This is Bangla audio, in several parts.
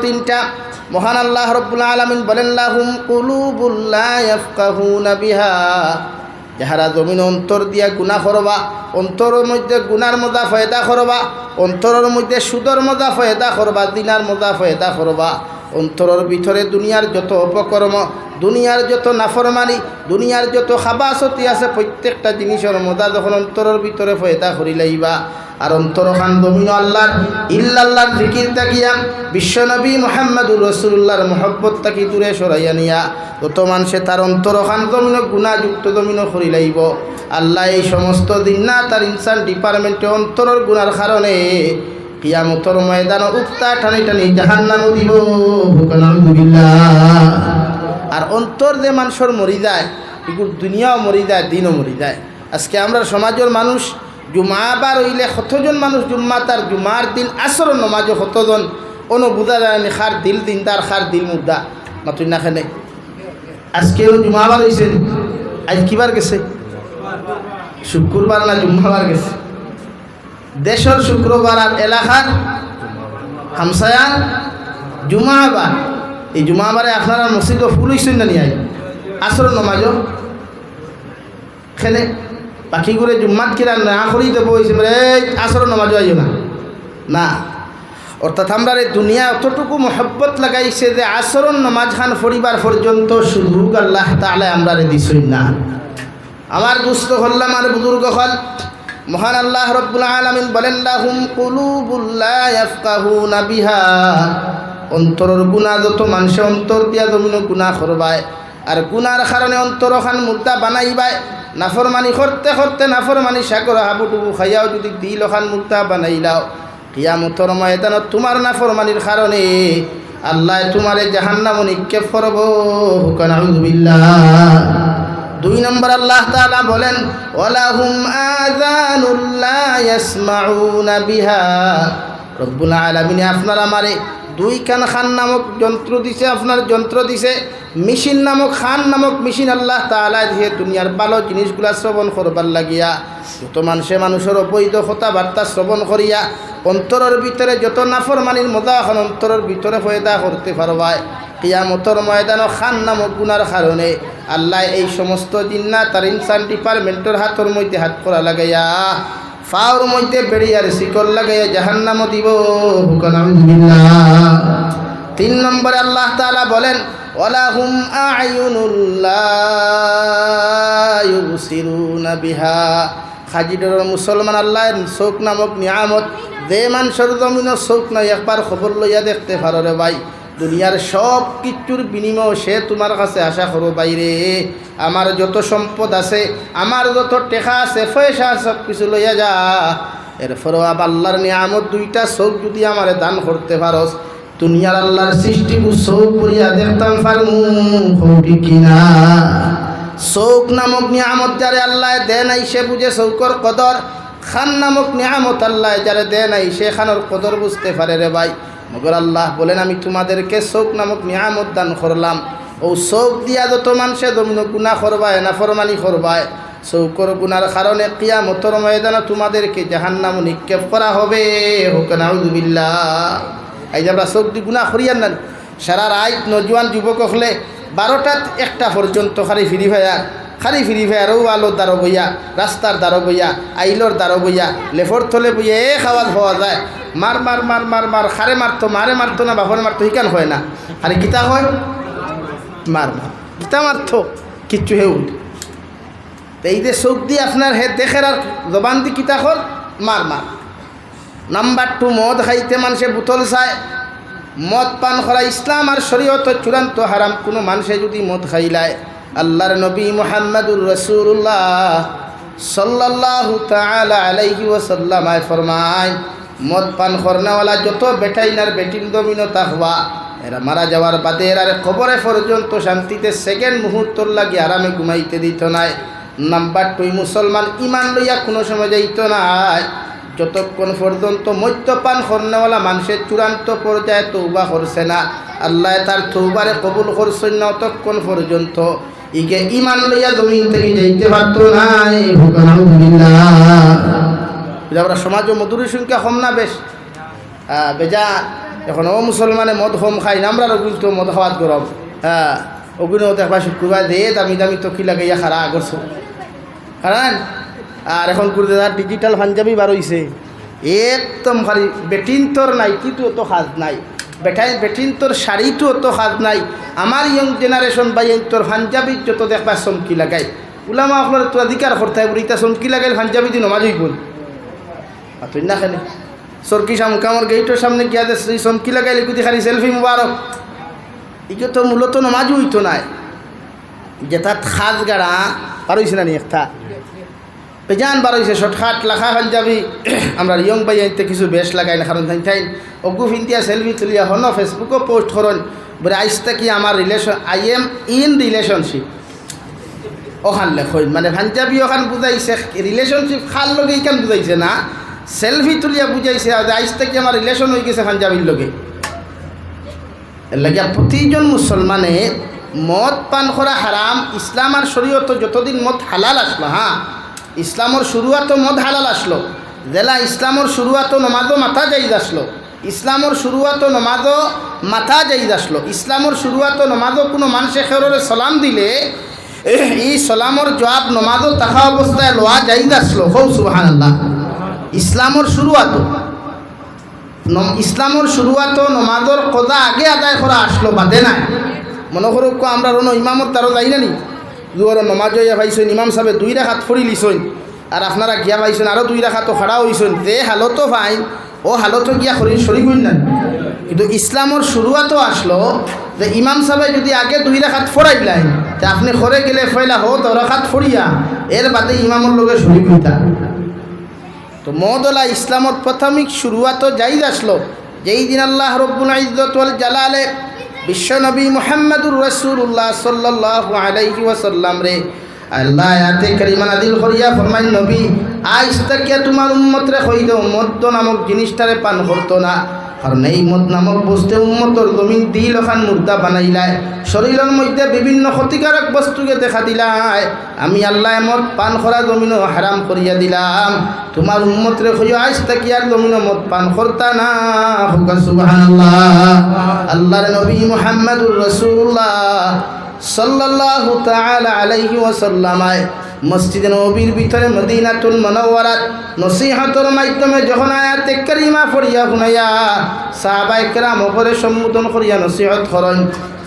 তিনটা। মহান আল্লাহ রব্বুল আলামিন বলেন লাহুম কুলুবুল লা ইয়াফকাহুনা বিহা, যাহারা জমিন অন্তর দিয়া গুনাহ করবা, অন্তরের মধ্যে গুনার মজা ফয়দা করবা, অন্তরের মধ্যে সুদর মজা ফয়দা করবা, দিনার মজা ফয়দা করবা, অন্তরের ভিতরে দুনিয়ার যত অপকর্ম, দুনিয়ার যত নাফরমানি, দুনিয়ার যত খাবাসতি আছে প্রত্যেকটা জিনিসের মজা যখন অন্তরের ভিতরে ফয়দা করি লাইবা, আর অন্তরখান দমিন আল্লাহর ইল্লাল্লাহর জিকির তাকিয়া বিশ্বনবী মুহাম্মদুর রাসূলুল্লাহর মহব্বত তাকি দূরে সরাইয়া নিয়া যত মানুষে তার অন্তরখান দমিন গুণাযুক্ত দমিন করি লাইব, আল্লাহ এই সমস্ত দিন না তার ইনসান ডিপার্টমেন্টে অন্তরের গুণার কারণে কিয়ামতের ময়দানে উক্তা টানি টানি জাহান্নামে দিব। আলহামদুলিল্লাহ। আর অন্তর যে মানুষের মরি যায়, এগুলো দুনিয়াও মরি যায়, দিনও মরি যায়। আজকে আমরা সমাজের মানুষ জুমাবার হইলে কতজন মানুষ জুম্মা তার জুমার দিন আসর নমাজও কতজন কোনো বুঝা যায় না, খার দিল দিন তার খার দিল মুদ্রা মাতুই না খেলে। আজকেও জুমাবার হয়েছে, আজ কিবার গেছে? শুক্রবার না জুম্মাবার গেছে? দেশের শুক্রবার আর এলাকার হামসায়ার জুমাবার। এই জুমাবারে আপনারা মসজিদও ফুল হয়েছেন না নিয়ে আসর নমাজও খেলে বাকি করে জুম্মাত কিরা না করি দেবো হয়েছে আসর নমাজও আইও না না। অর্থাৎ আমরা এই দুনিয়া অতটুকু মহব্বত লাগাইছে যে আসরণ নমাজ খান পরিবার পর্যন্ত সুযোগ আল্লাহ তাআলা আমরা দিছই না। আমার দুস্থ হল্লাম আর বুজুর্গ হল মহান আল্লাহ রব্বুল আলামিন বলেন লাহুম কুলুবুল লা ইয়াফকাহুনা বিহা, অন্তরের গুনাহ যত মানুষে অন্তর দিয়া জমিন গুনাহ করবায়, আর গুনার কারণে অন্তরখান মুদ্রা বানাইবায়, নাফরমানি করতে করতে নাফরমানি সাগর হাবুডুবু খাইয়াও যদি দিলখান মুদ্রা বানাইলাও, কিয়ামতের ময়দানত তোমার নাফরমানির কারণে আল্লাহ তোমারে জাহান্নামে নিক্ষেপ করব। নাউযুবিল্লাহ। 2 নম্বর আল্লাহ তাআলা বলেন ওয়ালাহুম আযানুল লা ইয়াসমাউনা বিহা, রব্বুল আলামিন আপনার আমারে 2 কান খান নামক যন্ত্র দিছে, আপনার যন্ত্র দিছে, মেশিন নামক খান নামক মেশিন আল্লাহ তাআলা দিয়ে দুনিয়ার ভালো জিনিসগুলা শ্রবণ করবার লাগিয়া যত মানুষের অবৈধ কথাবার্তা শ্রবণ করিয়া অন্তরের ভিতরে যত নাফরমানির মজা এখন অন্তরের ভিতরে ফয়দা করতে পারবায়, কিয়ামতের ময়দানে খান নামক গুনার কারণে আল্লাহ এই সমস্ত জিন্নাত আর ইনসান ডিপার্টমেন্টের হাতের মধ্যে হাত করা লাগাইয়া ফাওর মধ্যে বেড়িয়ার শিকল লাগাইয়া জাহান্নামে দিব। নাউযুবিল্লাহ। 3 নম্বরে আল্লাহ তাআলা বলেন ওয়ালাহুম আ'য়ুনুল লা ইউবসিরুনা বিহা, হাজিডর মুসলমান আল্লাহর চোখ নামক নিয়ামত যে মানুষের জমিনের চোখ নাই একবার খবর লইয়া দেখতে পারো রে ভাই, দুনিয়ার সব কিছুর বিনিময় সে তোমার কাছে আশা করো বাইরে আমার যত সম্পদ আছে, আমার যত টেকা আছে, পয়সা সব কিছু লইয়া যা, এরপরও আবার আল্লাহর নিয়ামত 2টা চোখ যদি আমার দান করতে পারস, দুনিয়ার আল্লাহর সৃষ্টিকে চোখ করিয়া দেখতাম পারমু কিনা। চোখ নামক নিয়ামত যারে আল্লাহ দে নাই সে বুঝে চৌকর কদর, খান নামক নিয়ামত আল্লাহ যারে দে নাই সে খানোর কদর বুঝতে পারে রে ভাই। মগর আল্লাহ বলেন আমি তোমাদেরকে চোখ নামক নিয়ামত দান করলাম, ও চোখ দিয়া যত মানুষে দমিন গুনাহ করবায় নাফরমানি করবায়, চৌকর গুনার কারণে কিয়ামতের ময়দানে তোমাদেরকে জাহান্নামে নিক্ষেপ করা হবে। নাউযুবিল্লাহ। এই যে আমরা চোখ দিয়ে গুনাহ করিয়ান না, সারা রাত নজওয়ান যুবক হলে 12টা 1টা পর্যন্ত খালি ফ্রি ফায়ার ও আলোর দ্বারা বইয়া, রাস্তার দ্বারা বইয়া, আইলোর দ্বারা বইয়া, লেফর থলে বইয়া খাওয়া হওয়া যায়, মার মার মার মার মার খারে মারতো, মারে মারতো না বাপরে মারতো, হিকান হয় না, আরে কিতা হয় মার মার কিতা মারতো কিচ্ছু হেউ। এই যে চোখ দিয়ে আপনার হে দেখের আর জবান দি কিতা কর মার মার। নাম্বার 2 মদ খাইতে মানুষে বোতল চায়, মদ পান করা ইসলাম আর শরীয়ত চূড়ান্ত হারাম। কোনো মানুষে যদি মদ খাইলায় আল্লাহর নবী মুহাম্মদুর রাসূলুল্লাহ সাল্লাল্লাহু তাআলা আলাইহি ওয়াসাল্লাম ফরমায় মদ পান করনেওয়ালা যত বেটাইনার বেটিন দমিনো তাকওয়া এরা মারা যাওয়ার বাদে এর কবরে পর্যন্ত শান্তিতে সেকেন্ড মুহূর্তর লাগি আরামে ঘুমাইতে দিত নাই। নাম্বার 2 মুসলমান ইমান লইয়া কোনো সময় যাইত নাই যতক্ষণ পর্যন্ত মদ্যপান করনেওয়ালা মানুষের চূড়ান্ত পর্যায়ে তৌবা করছে না, আল্লাহ তার তৌবারে কবুল করছেন না, ততক্ষণ পর্যন্ত ইকে ইমান লইয়া জমিন থেকে যাইতে পারত নাই। আলহামদুলিল্লাহ। আমরা সমাজ ও মধুরী সংখ্যা কম না বেশ বেজা এখন ও মুসলমানে মদ কম খাই না, আমরা ওগুলো তো মদ খাওয়াত গরম। হ্যাঁ, ওগুলো দেখবা শুক্রবার দে দামি দামি তকি লাগাইয়া খারা করছো কারণ। আর এখন করতে ডিজিটাল পাঞ্জাবি বার হইছে, একদম খালি বেটিনতর নাইটিটো তো সাজ নাই, বেটিনতর শাড়িটো তো সাজ নাই। আমার ইয়ং জেনারেশন বা তোর পাঞ্জাবি যত দেখবা চমকি লাগাই, উলামা আপনার তো অধিকার করতে হবে, ইটা চমকি লাগাইল পাঞ্জাবি দিন নমাজ হইব তুই না খালি সরকি সামকামর গেইটোর সামনে গিয়া দে চমকি লাগাইলে কুদি খালি সেলফি মুবারক, ইকে তো মূলত নমাজ হইতো নাই। যেটা খাজ গাড়া বার হয়েছে না নি একটা বেজান বার হয়েছে শর্টকাট লাখা পাঞ্জাবি। আমরা ইয়ং বাই আইতে কিছু বেশ লাগাই না, কারণ থাইন অগু ফিন্তিয়া সেলফি তুলিয়া হন ফেসবুকও পোস্ট করেন বলে আইসটা কি আমার relation, I am in relationship ওখান লেখইন, মানে পাঞ্জাবি ওখান বুঝাইছে রিলেশনশিপ খার লগে এইখান বুঝাইছে না, সেলফি তুলিয়া বুঝাইছে আইসটা কি আমার রিলেশন হয়ে গেছে পাঞ্জাবির লগে। এর লাগিয়া প্রতিজন মুসলমানে মদ পান করা হারাম। ইসলাম আর শরীয়ত যতদিন মদ হালাল আসলো, হ্যাঁ ইসলামর শুরুয়াতো মদ হালাল আসলো, জেলা ইসলামর শুরুয়াতো নমাজও মাথা যাইজ আসলো, ইসলামর শুরুয়াতো নমাজও মাথা যাইজ আসলো, ইসলামর শুরুয়াতো নমাজও কোনো মানুষে খেররে সালাম দিলে এই সালামর জবাব নমাজও তাহা অবস্থায় লোয়া যাইজ আসলো। হৌ সুবহানাল্লাহ। ইসলামর শুরুয়াতো নমাজর কদা আগে আদায় করা আসলো, বাদে নাই। মনে করুক আমরা রনো ইমামর তারও যাই না নি, দুয়ার নমাজ হইয়া পাইছেন, ইমাম সাহেব 2 রাকাত ফড়ি লিছেন, আর আপনারা গিয়া পাইছেন আরও 2 রাকাত খাড়া হইছেন, যে হালতো ফাইন ও হালতো গিয়া শরীর হইন না। কিন্তু ইসলামর শুরুয়াতো আসলো যে ইমাম সাহেব যদি আগে 2 রাকাত ফড়াইলেন, তা আপনি খরে গেলে ফয়লা হো 10 রাকাত ফড়িয়া এর বাদে ইমামর লগে শরীর হইতা। তো মদলা ইসলামর প্রাথমিক শুরুয়াতো যাইজ আসলো যেই দিন আল্লাহ রব্বুল ইজ্জত ওয়াল জালালে বিশ্বনবী মুহাম্মদুর রাসূলুল্লাহ সাল্লাল্লাহু আলাইহি ওয়াসাল্লাম রে আল্লাহ আয়াতে কারিমা নাযিল করিয়া ফরমায়, নবী আজ থেকে তোমার উম্মত রে কই দাও মদ নামক জিনিসটারে পান করতো না, কারণ এই মদ নামক বস্তু উম্মতর জমিন দিল ওখান মুর্দা বানাইলায়, শরীরের মধ্যে বিভিন্ন ক্ষতিকারক বস্তুকে দেখা দিলায়, আমি আল্লাহ মদ পান করা জমিনও হারাম করিয়া দিলাম। তোমার উম্মত রে কইও আজ থেকে আর জমিনও মদ পান করতা না। সুবহানাল্লাহ। আল্লাহর নবী মুহাম্মদুর রাসূলুল্লাহ সাল্লাল্লাহু তাআলা আলাইহি ওয়াসাল্লাম মসজিদে নববীর ভিতরে মদিনাতুল মুনাওয়ারাত নসিহতের মাধ্যমে যখন আয়াতে কারিমা পড়িয়া শুনাইয়া সাহাবায়ে কেরাম ওপরে সম্বোধন করিয়া নসিহত করেন,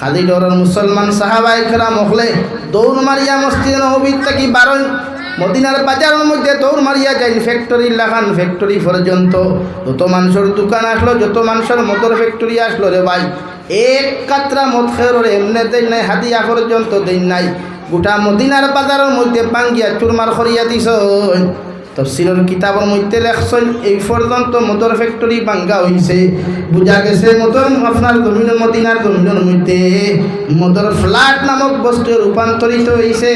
খালি ডরের মুসলমান সাহাবায়ে কেরাম হলে দৌড় মারিয়া মসজিদে নববীর থেকে বারণ মদিনার বাজারের মধ্যে দৌড় মারিয়া যায় ফ্যাক্টরি লাগান ফ্যাক্টরি পর্যন্ত, যত মানুষের দোকান আসলো, যত মানুষের মোটর ফ্যাক্টরি আসলো রে ভাই, এক কাতরা মদ খেরোর এমনি দেন নাই, হাদিয়া পর্যন্ত দেন নাই, গোটা মদিনার বাজারের মধ্যে পাঙ্গিয়া চুরমার করিয়া দিছ। তফসিরের কিতাবের মধ্যে লেখছেন এই পর্যন্ত মদর ফ্যাক্টরি ভাঙ্গা হয়েছে, বুঝা গেছে মদর আপনার জমিন মদিনার জমিনের মধ্যে মদর ফ্ল্যাট নামক বস্তু রূপান্তরিত হয়েছে।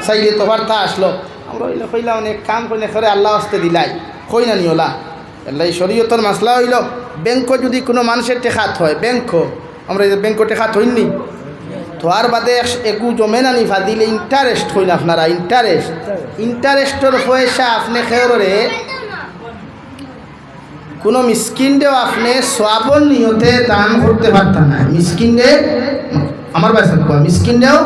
চাইলে তো বার্তা আসলো, আমরা হইলে কইলাম অনেক কাম করলে করে আল্লাহ আসতে দিলাই কই না নিওলা। আল্লাহ শরীয়তর মাসলা হইল ব্যাংক যদি কোনো মানুষের টেকাত হয়, ব্যাংক আমরা এই ব্যাংক টেকাত হইনি তো আর বাদে একু জমে না নিফা দিলে ইন্টারেস্ট হইল, আপনারা ইন্টারেস্টের পয়সা আপনি খেয়রে কোনো মিসকিনদেও আপনি সোয়াবন নিয়তে দান করতে পারতেন না। মিসকিনদে আমার বাসা কোয়া মিসকিনদেও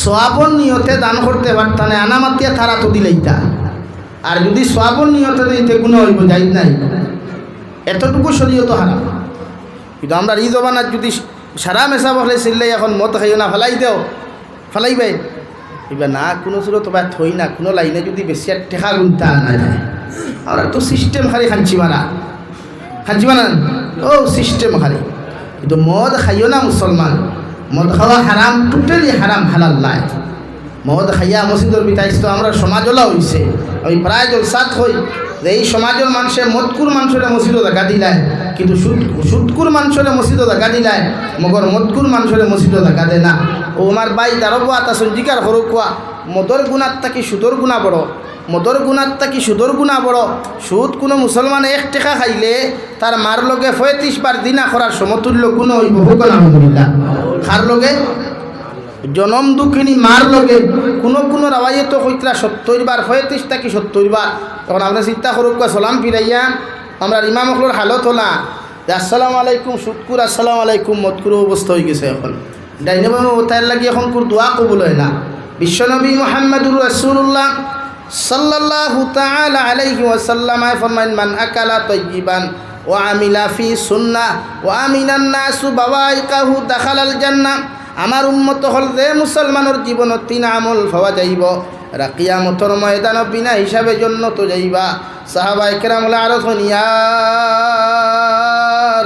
সোয়াবন নিয়তে দান করতে পারতেন না, আনামাতিয়া তারা তো দিলেইতা। আর যদি সোয়াবন নিয়তে দিতে কোনো হইব যাই নাই, এতটুকু শরীয়ত হারাম। কিন্তু আমরা এই জবানার যদি সারা মেশা বলে চিল্লাই এখন মদ খাইও না ফেলাই দেও, ফেলাইবে এবার না কোনো সুরত বা থই না, কোনো লাইনে যদি বেশি আর টেকা গুনতে আনা যায়, আমরা তো সিস্টেম খালি খাঞ্চি মারা ও সিস্টেম খালি। কিন্তু মদ খাইও না মুসলমান, মদ খাওয়া হারাম, টোটালি হারাম, হালাল নাই। মদ খাইয়া মসজিদের বিতাইছ তো আমরা সমাজলা হয়েছে, আমি প্রায় জলসাত হই যে এই সমাজের মানুষে মদকুর মানুষের মসজিদও দেখা দিলায়, কিন্তু সুদকুর মানুষের মসজিদও দেখা দিলায়, মগর মদকুর মানুষের মসজিদও দেখা দেয় না। ও আমার বাই তারও কোয়া তা সঞ্জিকার হরো কোয়া মদর গুণার তাকি সুদর গুণা বড়, মদর গুণার তাকি সুদর গুণা বড়। সুদ কোনো মুসলমান 1 টাকা খাইলে তার মার লগে 35 বার দিনা করার সমতুল্য কোনো হইব। আলহামদুলিল্লাহ। খার লগে জনম দুঃখিনী মার লগে কোনো রাওয়াইয়ে তো কইতরা 70 বার 35 থাকি 70 বার। তখন আমরা চিন্তা করুক সালাম ফিরাইয়া আমরা ইমাম হকলোর হালত হলা যে আসসালামু আলাইকুম সুৎকুর আসসালামু আলাইকুম মতকুর অবস্থা হয়ে গেছে এখন ডাইনে তার লাগি এখন কোর দোয়া কবুল হয় না বিশ্বনবী মুহাম্মদুর রাসূলুল্লাহ সাল্লাল্লাহু তাআলা আলাইহি ওয়াসাল্লাম ফরমান মান আকালা তাইয়িবান ওয়া আমিলা ফি সুন্নাহ ওয়া আমিনান নাসু বাওয়াইকাহু দাখালাল জান্নাহ আমার উম্মত হল যে মুসলমানের জীবনত 3 আমল পাওয়া যাইব এরা কিয়ামতের ময়দানে বিনা হিসাবে জান্নাত যাইবা সাহাবায়ে কেরাম আরজ হন ইয়া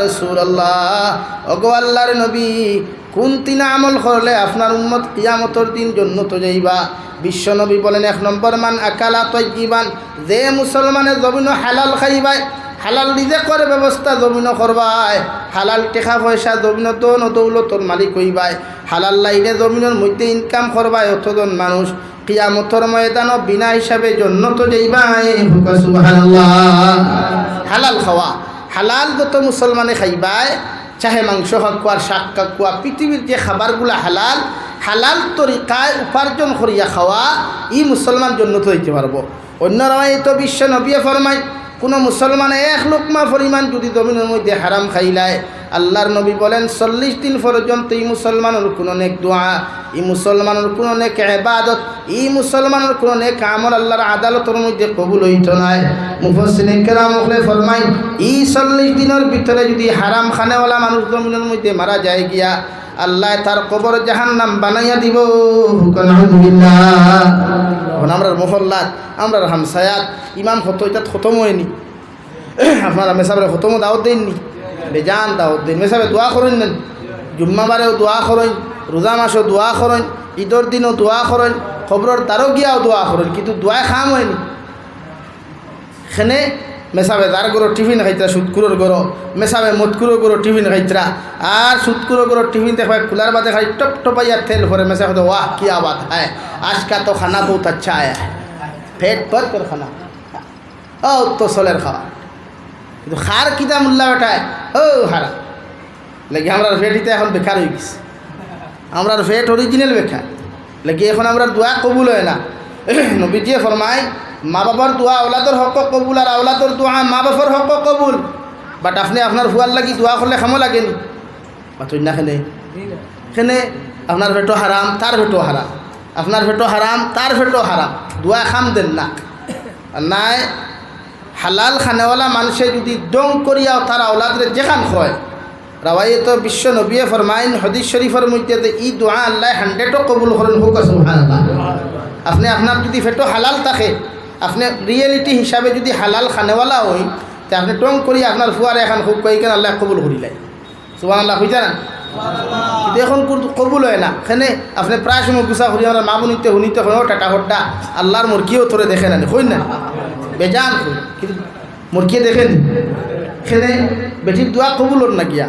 রাসূলুল্লাহ ওগো আল্লাহর নবী কোন 3 আমল করলে আপনার উম্মত কিয়ামতের দিন জান্নাত যাইবা বিশ্বনবী বলেন 1 নম্বর মান আকালা তাইয়িবান যে মুসলমানের জমিন হালাল খাইবাই হালাল রিজিকের ব্যবস্থা জমিন করবাই হালাল টাকা পয়সা জমিন দন দৌলতর মালিক হইবাই হালাল লাইনে জমিনের মধ্যে ইনকাম করবাই অতজন মানুষ কিয়ামতের ময়দানে বিনা হিসাবে জান্নাত যাইবাই সুবহানাল্লাহ হালাল খাওয়া হালাল যত মুসলমানে খাইবাই চাহে মাংস খাওয়া শাক খাওয়া পৃথিবীর যে খাবারগুলা হালাল হালাল তরিকায় উপার্জন করিয়া খাওয়া ই মুসলমান জান্নাত হইতে পারবো অন্য রায় তো বিশ্ব নবী ফরমায় কোনো মুসলমানে 1 লোকমা পরিমাণ যদি জমিনের মধ্যে হারাম খাইলায় আল্লাহর নবী বলেন 40 দিন পর্যন্ত এই মুসলমানের কোনো নেক দোয়া এই মুসলমানের কোনো নেক ইবাদত এই মুসলমানের কোনো নেক আমল আল্লাহর আদালতের মধ্যে কবুল হইত না মুফাসসিরিন কেরাম ফরমায় এই 40 দিনের ভিতরে যদি হারাম খানেওয়ালা মানুষ জমিনের মধ্যে মারা যায় গিয়া আল্লাহ তার কবর জাহান্নাম বানাইয়া দিব আলহামদুলিল্লাহ আমরা মহল্লাত আমরা হামসায়াত ইমাম হতো এটা খতম হয়নি আপনারা মেসাবের খতম দাওয়াত দেননি বেজান দাওয়াত দেন মেসাবে দোয়া করেন নেন জুম্মাবারেও দোয়া করেন রোজা মাসেও দোয়া করেন ঈদর দিনও দোয়া করেন খবরের তারও গিয়াও দোয়া করেন কিন্তু দোয়ায় খাম হয়নি সেনে মেসাবে যার গরো টিফিন খাইতরা সুৎকুরোর গরো মেসাবে মতকুরো গরো টিফিন খাইতরা আর সুৎকুরো গরো টিফিন দেখা খোলার বাদে খাই টপ টপাইয়া তেল ভরে মেসা হতো वाह क्या बात है आज का तो खाना बहुत अच्छा आया है पेट भर कर खाना ও তো সলের খাওয়া কিন্তু খার কিতা মূল্যা বেটায় ও হারা লাগে আমরা ফেটিতে এখন বেকার হয়ে গেছে আমরা ফেট অরিজিনাল বেকার লাগে এখন আমরা দোয়া কবুল হয় না নবীজিয়ে ফরমায় মা বাবার দোয়া আওলাদর হক কবুল আর আওলাদর দোয়া মা বাবার হক কবুল বাট আপনি আপনার ফুয়ার লাগি দোয়া করলে খামো লাগেনি বাতুই না খেনে আপনার ভেটো হারাম তার ভেটো হারাম আপনার ভেটো হারাম তার ভেটো হারাম দোয়া খাম দেন না আর নাই হালাল খানেওয়ালা মানুষে যদি ডং করিয়াও তার আওলাদরে যেখান হয় রাওয়ায়ে তো বিশ্ব নবীয়ে ফরমাইন হাদিস শরীফের মধ্যে যে ই দোয়া আল্লাহ 100 কবুল করেন হোক সুবহানাল্লাহ আপনি আপনার যদি ফেটো হালাল থাকে আপনি রিয়েলিটি হিসাবে যদি হালাল খানেওয়ালা হই তা আপনি টং করি আপনার ফুয়ারে এখন খুব কইকেন আল্লাহ কবুল করিলাই সুবহানাল্লাহ হই জানেন কিন্তু এখন কবুল হয় না এখানে আপনি প্রায় সময় গুছা করি আমরা মা বোনিতে শুনিতে হয় টাটা হড্ডা আল্লাহর মুরগিও তোরে দেখে না হই না বেজান কিন্তু মুরগি দেখেন এখানে বেটির দোয়া কবুল হল না গিয়া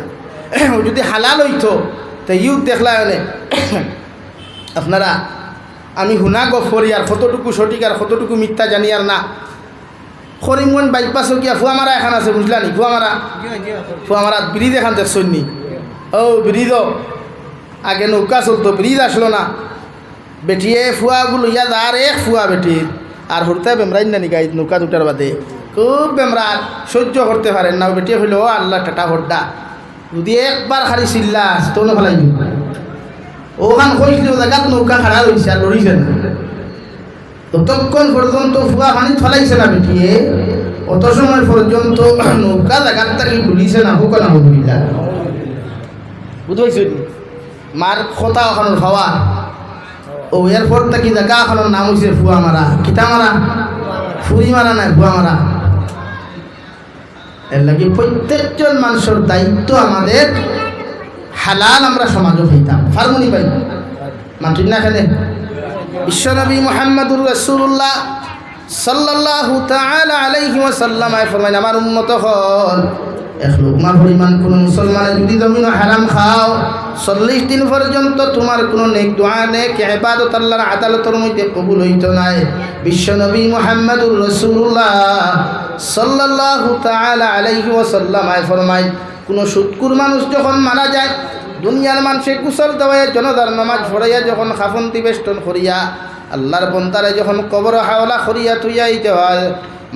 যদি হালাল হইতো তো ইউ দেখলা হলে আপনারা আমি শুনা গপ করি আর কতটুকু সঠিক আর কতটুকু মিথ্যা জানি আর না করিমগঞ্জ বাইপাসও গিয়া ফুয়ামারা এখন আছে বুঝলা নি ফুয়ামারা ব্রিজ এখান দেখছেন নি ও ব্রিজ আগে নৌকা চলতো ব্রিজ আসলো না বেটিয়ে ফুয়াগুলো ইয়া আর 1 ফুয়া বেটির আর হরতে বেমরাই না নি গাই নৌকা দুটার বাদে খুব বেমরার সহ্য করতে পারেন না বেটিয়ে হইল ও আল্লাহ টাটা হড্ডা যদি একবার খালি চিল্লা তো না ফেলাই ওখান কইছিল জায়গাত নৌকা খাড়া রয়েছে আর লড়িছে না ততক্ষণ পর্যন্ত ফুয়া পানি ফলাইছে না বেটিয়ে অত সময় পর্যন্ত নৌকা জায়গার তাকে ভুলিছে না হোক না বুঝলা বুঝাইছ মার কথা ওখানোর খাওয়া ও এয়ারপোর্ট থেকে জায়গা ওখানোর নাম হয়েছে ফুয়া মারা কিতা মারা ফুরি মারা নাই ফুয়া মারা এর লাগে প্রত্যেকজন মানুষের দায়িত্ব আমাদের হালাল আমরা সমাজও হইতাম ফার্মনি পাই মাটির না খেলে বিশ্বনবী মুহাম্মদুর রাসূলুল্লাহ সাল্লাল্লাহু তাআলা আলাইহি ওয়াসাল্লাম ফরমায় আমার উম্মত হল 1 লোকমা পরিমাণ কোন মুসলমান যদি জমিন হারাম খাও 40 দিন পর্যন্ত তোমার কোনো নেক দোয়া নেক ইবাদত আল্লাহর আদালতের মধ্যে কবুল হইতো না বিশ্বনবী মুহাম্মদুর রাসূলুল্লাহ সাল্লাল্লাহু তাআলা আলাইহি ওয়াসাল্লাম ফরমায় কোনো সুৎকুর মানুষ যখন মারা যায় দুনিয়ার মানুষে কুশল দেওয়ায় জনতার নামাজ পড়াইয়া যখন খাফন বেষ্টন করিয়া আল্লাহর বন্দারে যখন কবর হাওলা করিয়া তুইয়াই দেওয়া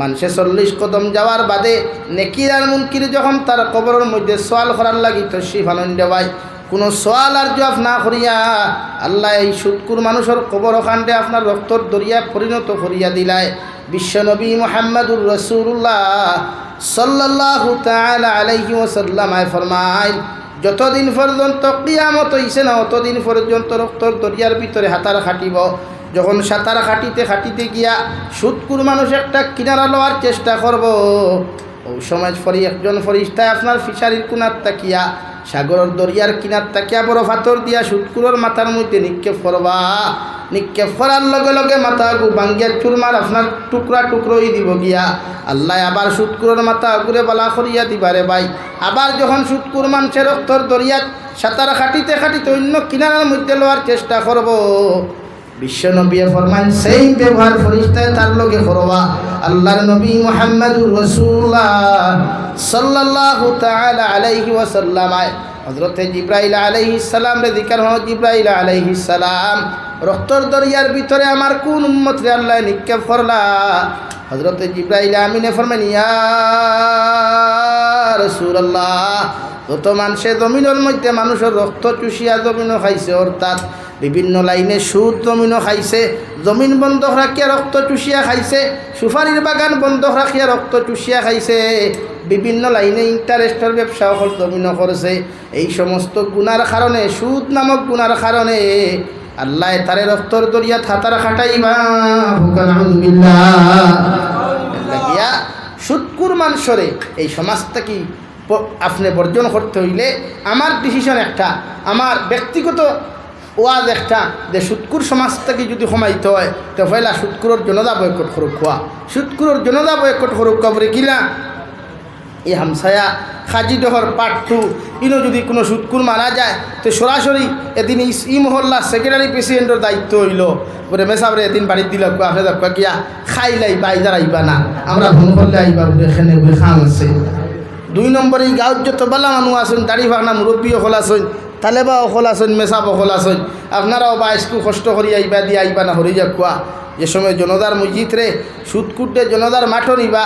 মানুষে 40 কদম যাওয়ার বাদে নেকির আর মুনকির যখন তার কবরের মধ্যে সওয়াল করার লাগি তশরিফ আনন্দ দেওয়াই কোনো সওয়াল আর জবাব না করিয়া আল্লাহ এই সুৎকুর মানুষের কবর ওখানটে আপনার রক্তর দরিয়া পরিণত করিয়া দিলায়। বিশ্বনবী মুহাম্মদুর রাসূলুল্লাহ সাল্লাল্লাহু তাআলা আলাইহি ওয়াসাল্লাম ফরমায়, যতদিন পর্যন্ত কিয়ামত হইছে না অতদিন পর্যন্ত রক্তর দরিয়ার ভিতরে হাতার খাটিব। যখন সাঁতার খাটিতে গিয়া সুৎকুর মানুষ একটা কিনারা লওয়ার চেষ্টা করব, ওই সময় একজন ফরিস্তায় আপনার ফিশারির কোনার তাকিয়া সাগরের দরিয়ার কিনার তাকিয়া বড় পাথর দিয়া সুৎকুরের মাথার মধ্যে নিক্ষেপ করবা। নিক্ষেপ করার লগে লগে মাথা ভাঙ্গিয়া চুরমার আপনার টুকরা টুকরোই দিব গিয়া আল্লাহ আবার সুৎকুরের মাথা ঘুরে বালা করিয়া দিবারে ভাই। আবার যখন সুৎকুর মানুষের রক্তর দরিয়াত সাঁতার খাটিতে অন্য কিনারার মধ্যে লওয়ার চেষ্টা করব, বিশ্বনবী ফরমান সেই ব্যবহার ফরিস্তায় তার লগে করবা। আল্লাহর নবী মুহাম্মদুর রাসূলুল্লাহ সাল্লাল্লাহু তাআলা আলাইহি ওয়াসাল্লাম হযরতে জিবরাইল আলাইহিস সালাম রে জিকির হলো, জিবরাইল আলাইহিস সালাম রক্তর দরিয়ার ভিতরে আমার কোন উম্মত রে আল্লাহ নিক্ষেপ করলা। হযরতে জিবরাইল আমিনে ফরমান, ইয়া রাসূলুল্লাহ, যত মানুষে জমিনের মধ্যে মানুষের রক্ত চুষিয়া জমিনও খাইছে, অর্থাৎ বিভিন্ন লাইনে সুদ জমিনও খাইছে, জমিন বন্ধক রাখিয়া রক্ত চুষিয়া খাইছে, সুপারির বাগান বন্ধক রাখিয়া রক্ত চুষিয়া খাইছে, বিভিন্ন লাইনে ইন্টারেস্টের ব্যবসা হল জমিনও করছে। এই সমস্ত গুনার কারণে, সুদ নামক গুনার কারণে আল্লাহ তারে রক্তর দরিয়া হাতার খাটাইবা। লাগিয়া সুৎকুর মানুষরে এই সমাজটা কি আপনি বর্জন করতে হইলে আমার ডিসিশন একটা, আমার ব্যক্তিগত ওয়াজ একটা, যে সুৎকুর সমাজটাকে যদি কমাইতে হয় তো পয়লা সুৎকুরের জনতা বয়কট করুক খোয়া, সুৎকুরের জনতা বয়কট করুক কবরে কিলা এই হামসায়া খাজিডহর পার্ট 2 ইনো যদি কোনো সুৎকুর মারা যায় তো সরাসরি এদিন ই মহল্লা সেক্রেটারি প্রেসিডেন্টের দায়িত্ব হইল, বলে মেসাবরে এদিন বাড়ির দিল আপনি দেখা গিয়া খাইলাই বাইদার আইবা না, আমরা ভ্রমণ করলে আইবা বলে এখানে বলে খাম আছে। 2 নম্বরে এই গাঁৱত যত বালা মানুষ আসুন, দাড়ি ভাগনা মুরব্বী অকল আসুন, তালেবা অকল আসুন, মেসাব অকল আসুন, আপনারাও বা একটু কষ্ট করি আইবা দিয়ে আইবা না হরি যা খুয়া। যে সময় জনতার মসজিদরে সুৎকুটে জনতার মাঠও নিবা,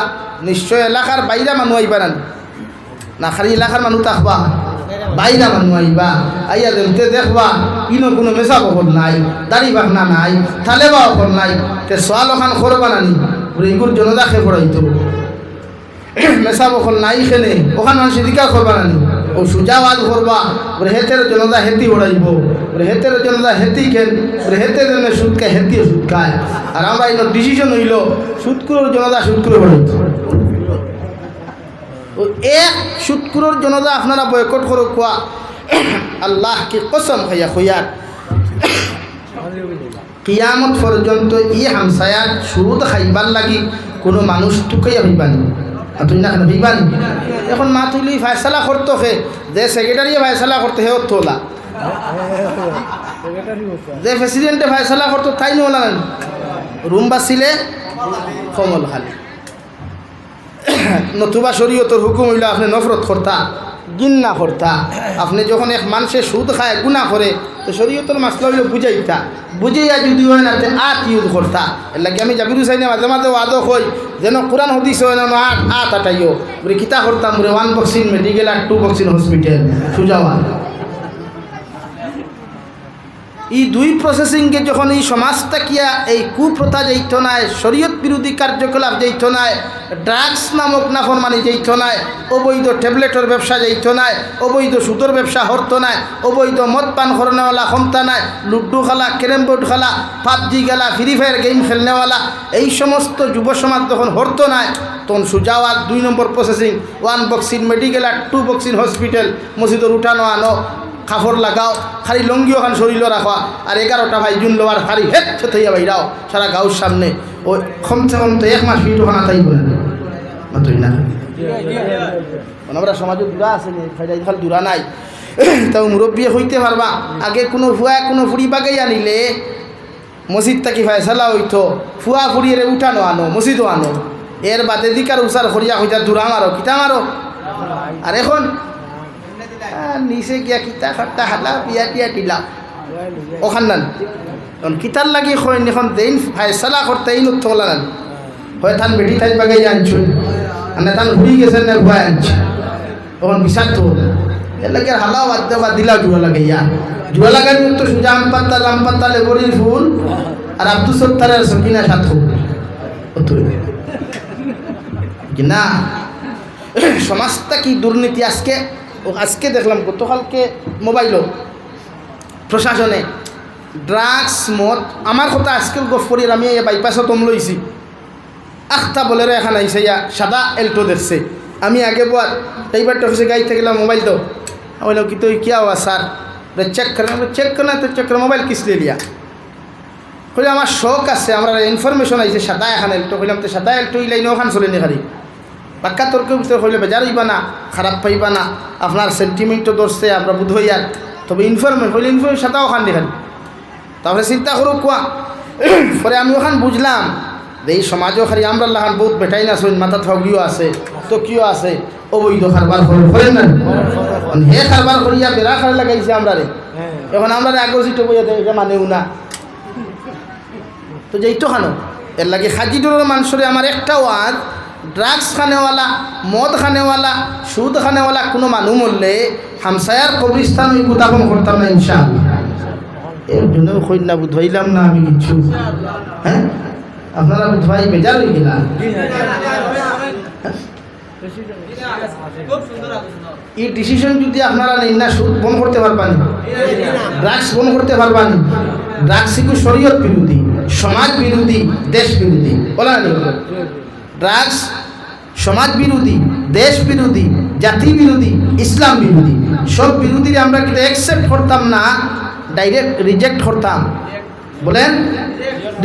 নিশ্চয় এলাকার বাইরা মানুষ আইবা না খালি এলাকার মানুষ থাকবা, বাইরা মানুষ আইবা, আইয়া দেখতে দেখবা ইনো কোনো মেসাব অকল নাই, দাড়ি ভাগনা নাই, তালেবা অকল নাই, তে সোয়াল ওখান করবা নানি এইগুর জনতা খে পড়াইতো মেসাব অকল নাই খেলে ওখান মানুষ এদিকা করবা নানি, ও সুজা ওয়াজ করবা, ওরে হেতের জনতা হেতি ওড়াইব, ওরে হেতের জনতা হেতি খেন, ওরে হেতের জন্য সুদ খায়, হেতি সুদ খায়। আর আমরা এই ডিসিশন হইল সুৎকুরের জনতা সুৎকুরে ওড়াইত, ও এক সুৎকুরের জনতা আপনারা বয়কট করো কোয়া। আল্লাহ কি কসম খাইয়া খুইয়ার কিয়ামত পর্যন্ত ই হামসায়ার সুদ খাইবার লাগি কোনো মানুষ টুকাইয়া হইবানি, তুই না কেন হইবানি। এখন মা তুলি ফায়সালা করতো হে, যে সেক্রেটারি ফায়সালা করতে হে তোলা, যে প্রেসিডেন্টে ফায়সালা করতো তাই নোলা রুম বাঁচিলে কমল খালি। নতুবা শরীয়তর হুকুম হইলে আপনি নফরত করতা, গিন্না করতা। আপনি যখন এক মানুষে সুদ খায় গুণা করে তো শরীয়তর মাসলা হইলে বুঝাইতা, বুঝাইয়া যদি হয় না আট ইউজ করতা। এর লাগে আমি জাবির হুসাইনে মাঝে মাঝে আদৌ হই যেন কোরআন হদিস হয় না আট আটাইও বলে কিতা করতাম বলে 1 বক্সিং মেডিকেল আর 2 বক্সিং হসপিটাল সুজাওয়া। এই 2 প্রসেসিংকে যখন এই সমাজটা কিয়া এই কুপ্রথা যাইত নাই, শরীয়ত বিরোধী কার্যকলাপ যাইত নাই, ড্রাগস নামক নাফরমানি যাইত নাই, অবৈধ ট্যাবলেটের ব্যবসা যাইত নাই, অবৈধ সুদর ব্যবসা হরতো নাই, অবৈধ মদ পান করনেওয়ালা ক্ষমতা নাই, লুড্ডু খেলা, ক্যারেম বোর্ড খেলা, পাবজি খেলা, ফ্রি ফায়ার গেম খেলনেওয়ালা এই সমস্ত যুব সমাজ যখন হরতো নাই তখন সুজাওয়ার 2 নম্বর প্রসেসিং 1 বক্সিং মেডিকেল আর 2 বক্সিং হসপিটাল, মসজিদের উঠানো আনো, কাপড় লাগাও, খালি লঙ্গি ওখান শরীর রাখা, আর 11টা ভাই জুন লোয়ার খালি হেট থেইয়া বাইরাও সারা গাঁওর সামনে। ওই কমসে কম তো 1 মাস ফিট ওখানে তাই বলেন মাতই না আমরা সমাজে দূরা আছে খালি দূরা নাই, তাও মুরব্বী হইতে পারবা। আগে কোনো ফুয়া কোনো ফুড়ি বাগাই আনিলে মসজিদ থাকি ফায়সালা হইতো, ফুয়া ফুড়িয়ে উঠানো আনো, মসজিদও আনো, এর বাদে দিকার উচার করিয়া হইতা দূরা মারো, কিতা মারো। আর এখন নিচে গিয়া কিতা খাট্টা হালা বিয়া টিয়া টিলা ওখান নান কিতার লাগি এখন দেন ফায়সালা করতে এই নথলা নান হয় থান বেটি থাই বাগাই আনছুন আর না থান ঘুরি গেছেন না ভয় আনছে তখন বিষাক্ত এর লাগে হালা বাদ দেওয়া দিলা জুয়া লাগাইয়া জুয়া লাগানি তো সুজা আম পাত্তা লেবরির ফুল আর আব্দুল সত্তারের সকিনা সাত না সমাজটা কি দুর্নীতি আজকে দেখলাম গতকালকে মোবাইলও প্রশাসনে ড্রাগস মদ আমার কথা আজকাল গফরির আমি এই বাইপাসত লইছি আখতা বলে এখানে আইসে ইয়া সাদা এল্টো দেখছে আমি আগে বাদ এইবার অফিসে গাইতে গেলাম মোবাইল তো বলল কি তো क्या हुआ सर চেক करना तो चेक कर मोबाइल किस ले लिया কইলে আমার শখ আছে আমরা ইনফরমেশন আইছে সাদা এখানে এল্টো কইলাম তো সাদা এল্টো এই লাইনে ওখান চলে নি খালি বাক্কা তর্ক ভিতরে কইলে বেজার হইবা না খারাপ পাইবা না আপনার সেন্টিমেন্টও ধরছে আমরা বুধ হইয়ার তবে ইনফরমেশন কইলে ইনফরমেশন সাদা ওখান দেখালি তারপরে চিন্তা করো কোয়া পরে আমি ওখান বুঝলাম যে এই সমাজও খালি আমরা লাহান বহুত বেটাই না শুন মাথা ঠগিও আছে তো কিও আছে অবৈধ কারবার করেন না হে কারবার করিয়া বেড়া খারে লাগাইছে আমরা রে এখন আমরা আগজিত বইয়া দেয় এটা মানেও না তো যেইতো খানো এর লাগে হাজিডোর মানুষরে আমার একটা ওয়াজ ড্রাগস খানেওয়ালা মদ খানেওয়ালা সুদ খানেওয়ালা কোনো মানুষ মরলে হামসায়ার কবরিস্তান ওই গুতাপন করতাম না ইনশাআল্লাহ এর জন্য কইলা বুঝাইলাম না আমি কিছু হ্যাঁ আপনারা বুঝাই বেজার হয়ে গেলা এই ডিসিশন যদি আপনারা নেন না সুদ বন্ধ করতে পারবেন ড্রাগস বন্ধ করতে পারবেন ড্রাগস কি শরীয়ত বিরোধী সমাজ বিরোধী দেশ বিরোধী বলা না ড্রাগস সমাজ বিরোধী দেশ বিরোধী জাতি বিরোধী ইসলাম বিরোধী সব বিরোধীরা আমরা কিন্তু অ্যাকসেপ্ট করতাম না ডাইরেক্ট রিজেক্ট করতাম বলেন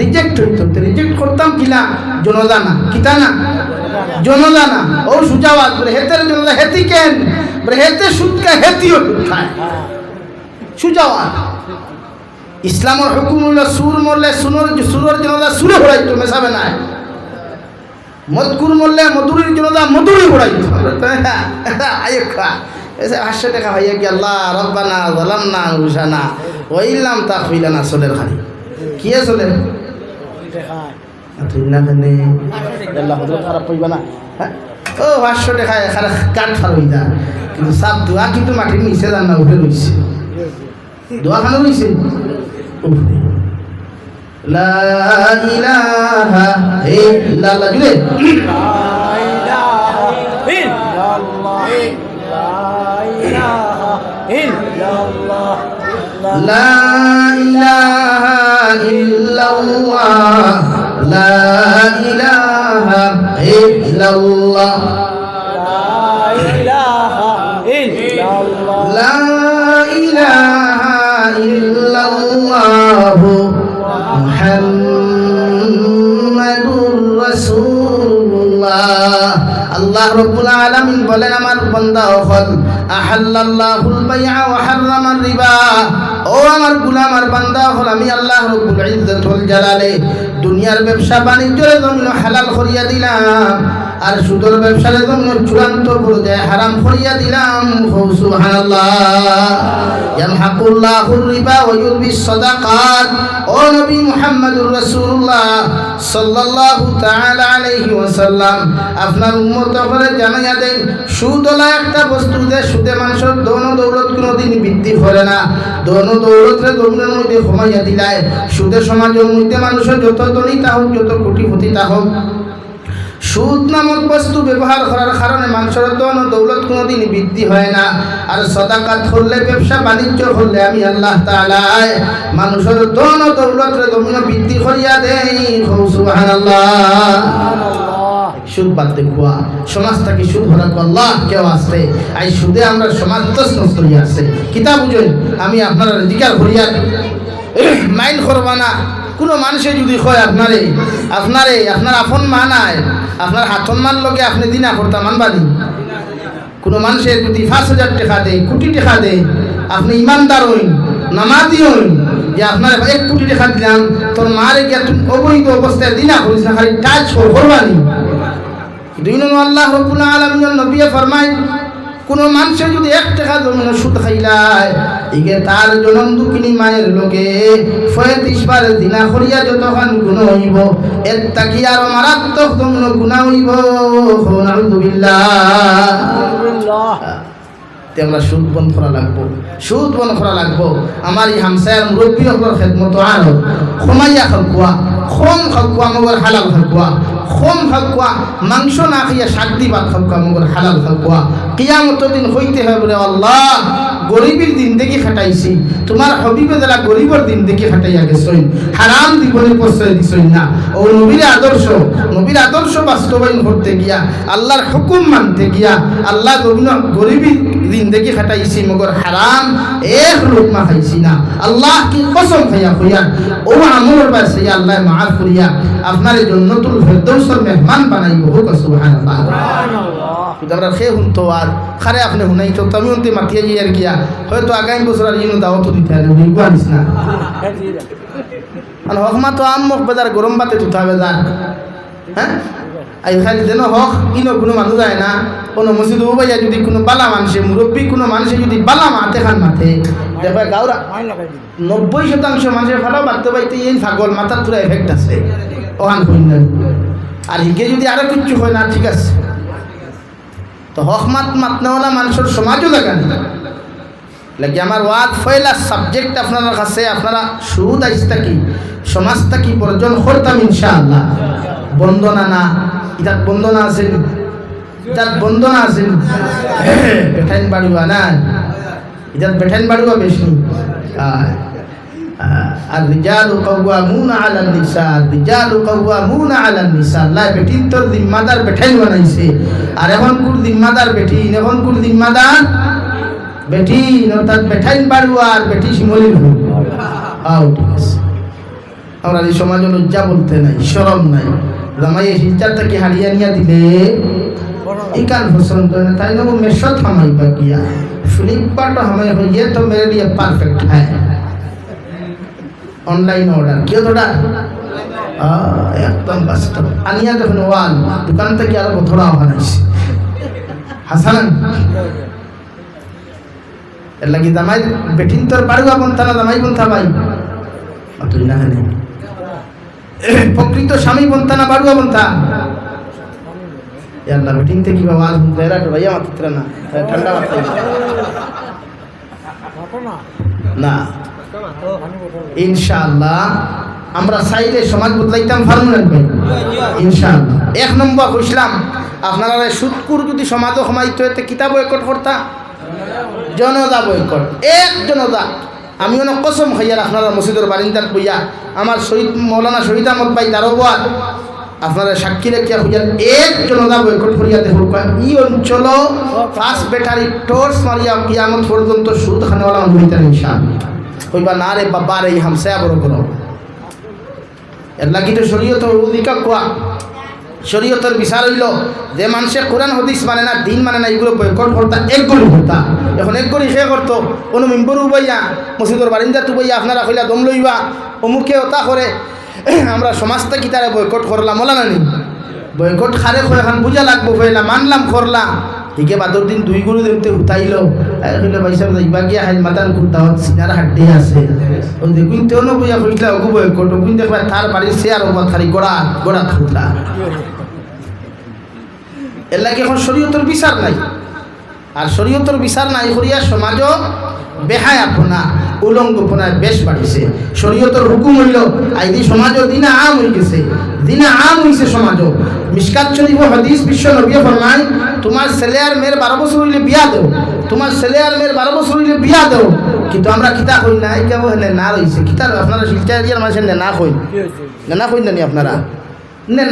রিজেক্ট হইতো রিজেক্ট করতাম কিনা জনজানা কিতা না জনজানা ও সুজাওয়াত বলে হেতের জনজা হেতি কেন বলে হেতে সুদকা হেতিও খায় সুজাওয়াত ইসলামের হুকুম হলো সুর মরলে সুরের জনজা সুরে হড়াইতো মেশাবে না মদকুর মরলে মধুরীর জনজা মধুরী হড়াইতো আয় খা এসে 500 টাকা ভাইয়া কি আল্লাহ রব্বানা যালামনা আনফুসানা ওয়া ইল্লাম তাগফির লানা চলের খালি কি চলে না খানে আল্লাহ হযরত খারাপ হইবা না ও 500 টাকা খারাপ কাট ফার হইতা কিন্তু সব দোয়া কিন্তু মাটির নিচে জানা উঠে রইছে দোয়া খানো রইছে লা ইলাহা ইল্লাল্লাহ জুড়ে লা ইলাহা ইল্লাল্লাহ লা ইলাহা ইল্লাল্লাহ লা ইলাহা ইল্লাল্লাহ মুহাম্মাদুর রাসূলুল্লাহ আল্লাহ রাব্বুল আলামিন বলেন আমার বান্দা হল আহাল্লাল্লাহুল বাইআ ওয়া হারামার রিবা ও আমার গোলাম আর বান্দা হল আমি আল্লাহ রাব্বুল ইজ্জত ওয়াল জালালে দুনিয়ার ব্যবসা বাণিজ্যের জন্য হালাল করিয়া দিলাম আর সুদের ব্যবসার জন্য চূড়ান্ত পর্যায়ে হারাম করিয়া দিলাম সুবহানাল্লাহ ইয়ামহাকুল্লাহুর রিবা ওয়া ইউরবিস সাদাকাত ও নবী মুহাম্মদুর রাসূলুল্লাহ সাল্লাল্লাহু তাআলা আলাইহি ওয়াসাল্লাম আপনার উম্মত করে জানাইয়া দেন সুদলা একটা বস্তু যে সুদে মানুষের ধন দৌলত কোনোদিন বৃদ্ধি করে না ধন দৌলতের জমিনের মধ্যে কমাইয়া দিলায় সুদের সমাজের মধ্যে মানুষের যত ধনীতা হোক যত কোটিপতিতা হোক সুদ নামক বস্তু ব্যবহার করার কারণে মানুষের ধন দৌলত কোনোদিন বৃদ্ধি হয় না আর সাদাকাত করলে ব্যবসা বাণিজ্য করলে আমি আল্লাহ তাআলা মানুষের ধন দৌলতের জমিন বৃদ্ধি করিয়া দেই সুবহানাল্লাহ সুদ বাদ দেখুয়া সমাজটাকে সুদ ভরা আল্লাহ কেউ আসছে এই সুদে আমরা সমাজ তছনছ করিয়া আসছে কিতাব বুঝুন আমি আপনারা জিকার করিয়া মাইন্ড করবা না কোনো মানুষে যদি কয় আপনারে আপনার আপন মা নাই আপনার হাতন মান লগে আপনি দিনা করতা মানবানি কোনো মানুষের যদি 5,000 টাকা দেয় কোটি টাকা দেয় আপনি ইমানদার হইন নামাজি হইন যে আপনার 1 কোটি টাকা দিলাম তোর মারে গিয়া তুমি অবৈধ অবস্থায় দিনা করিস না খালি টাচ করবানি দুই নম্বর আল্লাহ রাব্বুল আলামিন নবী ফরমায় কোনো মানুষের যদি 1 টাকা জমিন সুদ খাইলায় ইগে তার জনম দুঃখিনী মায়ের লোকে 35 বার দিনা করিয়া যতক্ষণ গুণ হইব এর তাকি আর মারাত্মক জমিন গুণা হইব। আলহামদুলিল্লাহ। আমরা সুদ বন্ধ করা লাগবো, সুদ বন্ধ করা লাগবো। আমার এই হামসায়ার মুরব্বী হকর খেদমত আর খমাইয়া খাকুয়া, খম খাকুয়া মগর হালাল খাকুয়া, খম খাকুয়া মাংস না খাইয়া শাক দিবা খাকুয়া মগর হালাল খাকুয়া। কিয়ামতের দিন হইতে হবে বলে আল্লাহ গরিবের দিন দেখি খাটাইছি, তোমার হবিবে যারা গরিবের দিন দেখি খাটাইয়া গেছই, হারাম জীবনে প্রশ্রয় দিছই না। ও নবীর আদর্শ বাস্তবায়ন করতে গিয়া, আল্লাহর হুকুম মানতে গিয়া আল্লাহ গরিবের দিন দেখি খাটাইছি মগর হারাম এক লোকমা খাইছি না। আল্লাহ কি কসম খাইয়া কইয়া ও আমলের বাসে আল্লাহ মাফ করিয়া আপনার জান্নাতুল ফেরদৌসের মেহমান বানাইব। হোক সুবহানাল্লাহ। আমরা খেয়ে শুনতো আর খারে আপনি শুনাই তো আমি উনতে মাতিয়া গিয়ে গিয়া হয়তো আগামী বছর আর ইনো দাওয়াত দিতে হবে বুঝবা নিস না। আর হকমা তো আম মুখ বাজার গরম বাতে তুতা বেজার। হ্যাঁ এই খালি যেন হক ইনো কোনো মানুষ যায় না, কোনো মসজিদ উবাইয়া যদি কোনো বালা মানুষে মুরব্বী কোনো মানুষে যদি বালা মাথে খান মাথে দেখবে গাওরা 90% মানুষের ভালো বাড়তে পাইতে এই ছাগল মাথার তুলা এফেক্ট আছে ওখান কই না। আর হিগে যদি আরো কিচ্ছু হয় না ঠিক আছে তো হকমাত মাতনেওয়ালা মানুষের সমাজও লাগান লাগে। আমার ওয়াদ ফয়লা সাবজেক্ট আপনার কাছে আপনারা সুদ আইসটা কি সমাজটা কি বর্জন করতাম ইনশাআল্লাহ। বন্দনা না ইটার বন্দনা আছে, ইটার বন্দনা আছে বেঠাইন বাড়িবা না, ইটার বেঠাইন বাড়িবা বেশি। আর রিজালু কাওয়ামুনা আলান নিসা, রিজালু কাওয়ামুনা আলান নিসা। আল্লাহ বেটিন তোর জিম্মাদার বেঠাইন বানাইছে। আর এখন কুর জিম্মাদার বেটিন, এখন কুর জিম্মাদার বেটিন, অর্থাৎ বেঠাইন বাড়িবা আর বেটি শিমলির হইব। ঠিক আছে। আমরা এই সমাজ লজ্জা বলতে নাই, শরম নাই। জামাই হিজার থেকে হারিয়ে নিয়ে দিলে এই কাল পছন্দ না, তাই না মেশো থামাইবা গিয়া ফ্লিপকার্ট हमें ये तो मेरे लिए परफेक्ट है। ऑनलाइन ऑर्डर क्यों थोड़ा एकदम বাস্তব আনিয়া দেখুন ওয়াল দোকান থেকে আর থোড়া বানাইছে হাসান এর লাগি জামাই বেটিন তোর বাড়ুয়া বনতা না জামাই বনতা ভাই তুই না জানি প্রকৃত স্বামী বনতা না বাড়ুয়া বনতা আল্লাহ বেটিন থেকে বাবা আজ বেরা তো ভাইয়া মাত্র না ঠান্ডা মাথায় না ইনশাআল্লাহ আমরা চাইলে সমাজ বদলাইতাম পারবো না ইনশাআল্লাহ। 1 নম্বর কইছিলাম আপনারা সুদকুর যদি সমাজও সমাইতে হইতে কিতাব বয়কট করতা, জনতা বয়কট, এক জনতা। আমি অনেক কসম খাইয়ার আপনারা মসজিদের বারিন্দার কইয়া আমার শহীদ মৌলানা শহীদ আহমদ ভাই দারোয়ার আপনারা সাক্ষী রেখিয়া হইয়া এক জনতা বয়কট করিয়া দেখুক ই অঞ্চল ফার্স্ট ব্যাটারি টর্চ মারিয়া কিয়ামত পর্যন্ত সুদ খানেওয়ালা হইতেন ইনশাআল্লাহ। কইবা না রে বাবা রে হামসায়া বড় করো এর লাগি তো শরীয়তের অধিকার কোয়া শরীয়তের বিচার হইল যে মানুষে কোরআন হাদিস মানে না দিন মানে না এগুলো বয়কট করতা একগুলি করতা। এখন একগুলি সে করতো কোনো মেম্বর উবাইয়া মসজিদের বারিন্দা তুবাইয়া আপনারা কইলা দম লইবা অমুকে ওটা করে আমরা সমাজটা কি তারা বয়কট করলাম ওলা নানি বয়কট খারে করে এখন বুঝা লাগবো ফেলা মানলাম করলাম ঠিক বাদর দিন 2 গরু দেবতে উঠাইল কইলে ভাই সাহেব যাইবা গিয়া হাই মাতান কুর্তাওয়াত সিনার হাড্ডি আছে ও দেখুন তেও ন বইয়া কইলা ওগু বয়কট ওগুন দেখবা তার বাড়ির শেয়ার ওবা খালি গোড়া গোড়া খুঁতলা এর লাগে এখন শরীয়তের বিচার নাই। আর শরীয়তের বিচার নাই করিয়া সমাজও বেহায়াপনা উলঙ্গপনায় বেশ বাড়িছে। শরীয়তের হুকুম হইল আইদি সমাজও দিনা আম হয়ে গেছে, দিনা আম হইছে সমাজও। মিশকাত শরীফ হাদিস বিশ্ব নবী ফরমায় তোমার ছেলে আর মেয়ের 12 বছর হইলে বিয়া দাও, তোমার ছেলে আর মেয়ের 12 বছর হইলে বিয়া দাও। কিন্তু আমরা কিতা কই না কেউ হেলে না রইছে কিতা আপনারা শিলচার দিয়ার মানুষের না কই না কই না আপনারা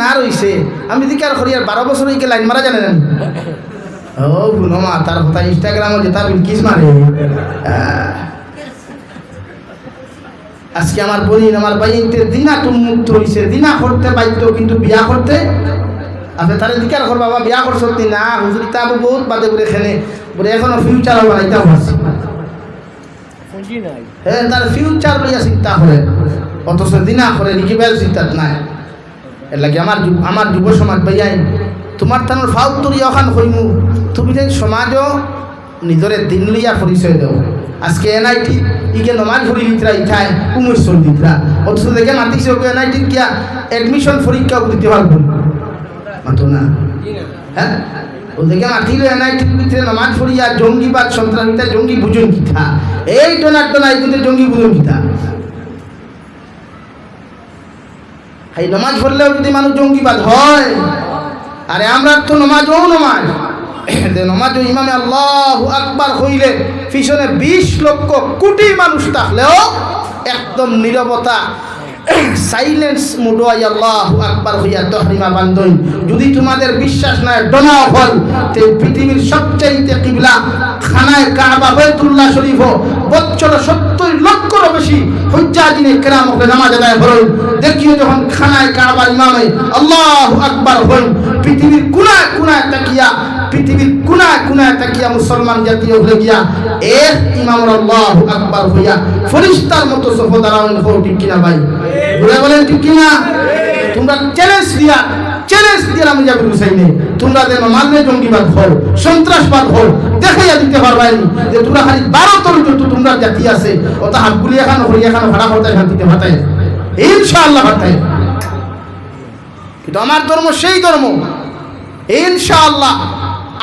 না রইছে। আমি দিকার করি আর 12 বছর হইকে লাইন মারা জানেন ও গুণমা তার কথা ইনস্টাগ্রামে যেটা বিলকিস মারে। আজকে আমার বোন আমার বাইতে দিনা তুমি মুক্ত হইছে, দিনা করতে বাধ্য কিন্তু বিয়া করতে আপনি তারে দিকার কর বাবা বিয়া করছো না হুজুর ইতাব বহুত বাদে করে খেলে বলে এখনো ফিউচার হবে না পারছি হ্যাঁ তার ফিউচার লইয়া চিন্তা করে অথচ দিনা করে লিখিবার চিন্তা নাই। এর লাগে আমার যুব সমাজ ভাইয়াই তোমার তানোর ফাউত্তরি অখান হইমু তুমি যেন সমাজও নিজরে দিন লইয়া পরিচয় দেও আজকে এনআইটি ইকে নমাজ ভরি দিতরা ইখায় উমেশ্বর দিতরা অথচ দেখে মাতিছে ওকে এনআইটি কিয়া এডমিশন পরীক্ষা দিতে পারবো মাতো না হ্যাঁ ওদেরকে মাতিল এনআইটির ভিতরে নমাজ পড়িয়া জঙ্গিবাদ সন্ত্রাসিতা জঙ্গি বুঝুন কিতা এই ডোনার কিন্তু জঙ্গি বুঝুন কিতা এই নমাজ পড়লেও যদি মানুষ জঙ্গিবাদ হয় আরে আমরা তো নমাজ নমাজ ইমামে আল্লাহু আকবার হইলে পিছনে 20 লক্ষ কোটি মানুষ থাকলেও একদম নীরবতা সাইলেন্স মুডোয়াই আল্লাহু আকবার হইয়া তহরিমা বান্ধই যদি তোমাদের বিশ্বাস নাই ডোনা হল তে পৃথিবীর সবচাইতে কিবলা খানায় কাবা বাইতুল্লাহ শরীফ বছর 70 লক্ষের বেশি হুজ্জাজিনে কেরাম ওকে নামাজ আদায় করেন দেখিও যখন খানায় কাবা ইমামে আল্লাহু আকবার হল পৃথিবীর কোনায় কোনায় তাকিয়া মুসলমান জাতীয় হয়ে গিয়া এর ইমাম আল্লাহু আকবার হইয়া ফেরেশতার মতো সফর দাঁড়াবেন হো ঠিক কিনা ভাই বলেন ঠিক কিনা তোমরা চ্যালেঞ্জ দিয়া আমি যাবি হুসাইনে তোমরা যেন মানলে জঙ্গিবাদ হও সন্ত্রাসবাদ হও দেখাইয়া দিতে পারবাই যে তোমরা খালি 12 যত তোমরা জাতি আছে ওটা হাতগুলি এখানে হরিয়া এখানে ভাড়া করতে শান্তিতে ভাতায় ইনশাআল্লাহ ভাতায় কিন্তু আমার ধর্ম সেই ধর্ম ইনশাআল্লাহ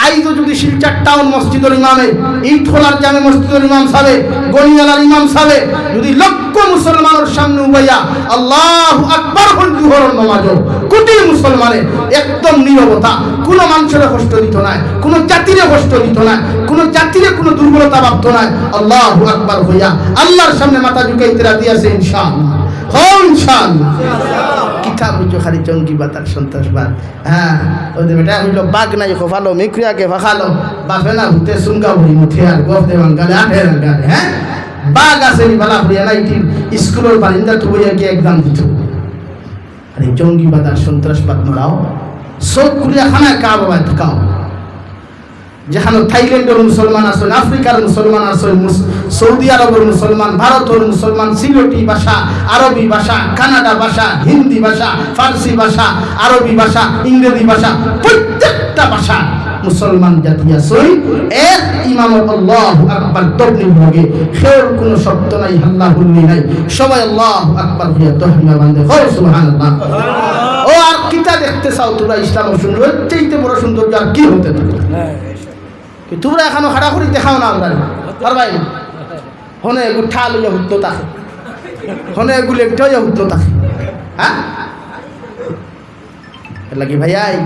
আইজো যদি শিলচর টাউন মসজিদের ইমামে ইটখোলার জামে মসজিদের ইমাম সাহেব গনিয়ালার ইমাম সাহেব যদি লক্ষ মুসলমানের সামনে উবাইয়া আল্লাহু আকবার বল জোহরের নামাজ কোটি মুসলমানে একদম নীরবতা কোনো মানুষের কষ্ট দিত না কোনো জাতিরে কষ্ট দিত না কোনো জাতিরে কোনো দুর্বলতা ভাবতো না আল্লাহু আকবার হইয়া আল্লাহর সামনে মাথা ঝুঁকাইতে রাজি আছে ইনশাআল্লাহ ইনশাআল্লাহ কিতাব বুঝো খালি জঙ্গিবাদ আর সন্ত্রাসবাদ হ্যাঁ ওদের বেটা হইল বাঘ নাই খোফালো মিক্রিয়াকে ফাঁকালো বাপে না ভূতে সুঙ্গা ভরি মুঠে আর গফ দেওয়ান গালে আঠের গালে হ্যাঁ বাঘ আছে নি বালা ভরিয়া নাইটি স্কুলের বারিন্দা তো বইয়া গিয়ে একদম দিত আর এই জঙ্গিবাদ আর সন্ত্রাসবাদ নড়াও সব খুলিয়া খানায় কা বাবা ঢুকাও যেখানে থাইল্যান্ডের মুসলমান আছেন আফ্রিকার মুসলমান আছেন সৌদি আরবের মুসলমান ভারতের মুসলমান সিলেটি ভাষা আরবি ভাষা কানাডা ভাষা হিন্দি ভাষা ফার্সি ভাষা আরবি ভাষা ইংরেজি ভাষা প্রত্যেকটা ভাষা মুসলমান জাতি আছে এক ইমাম আল্লাহু আকবার তবলিগ হবে খের কোনো শব্দ নাই হাল্লা হুল্লি নাই সবাই আল্লাহু আকবার হইয়া তাহমিয়া বান্দে হয় সুবহানাল্লাহ ও আর কিতা দেখতে চাও তোমরা ইসলামের সুন্দর চাইতে বড় সুন্দর আর কি হতে পারে তোমরা এখনো হাড়াখড়ি দেখাও না আমরা পারবাই হনে গুঠা লইয়া হুদ্দ থাকে হনে এগুলো একটা হুদ্দ থাকে হ্যাঁ লাগি ভাইয়াই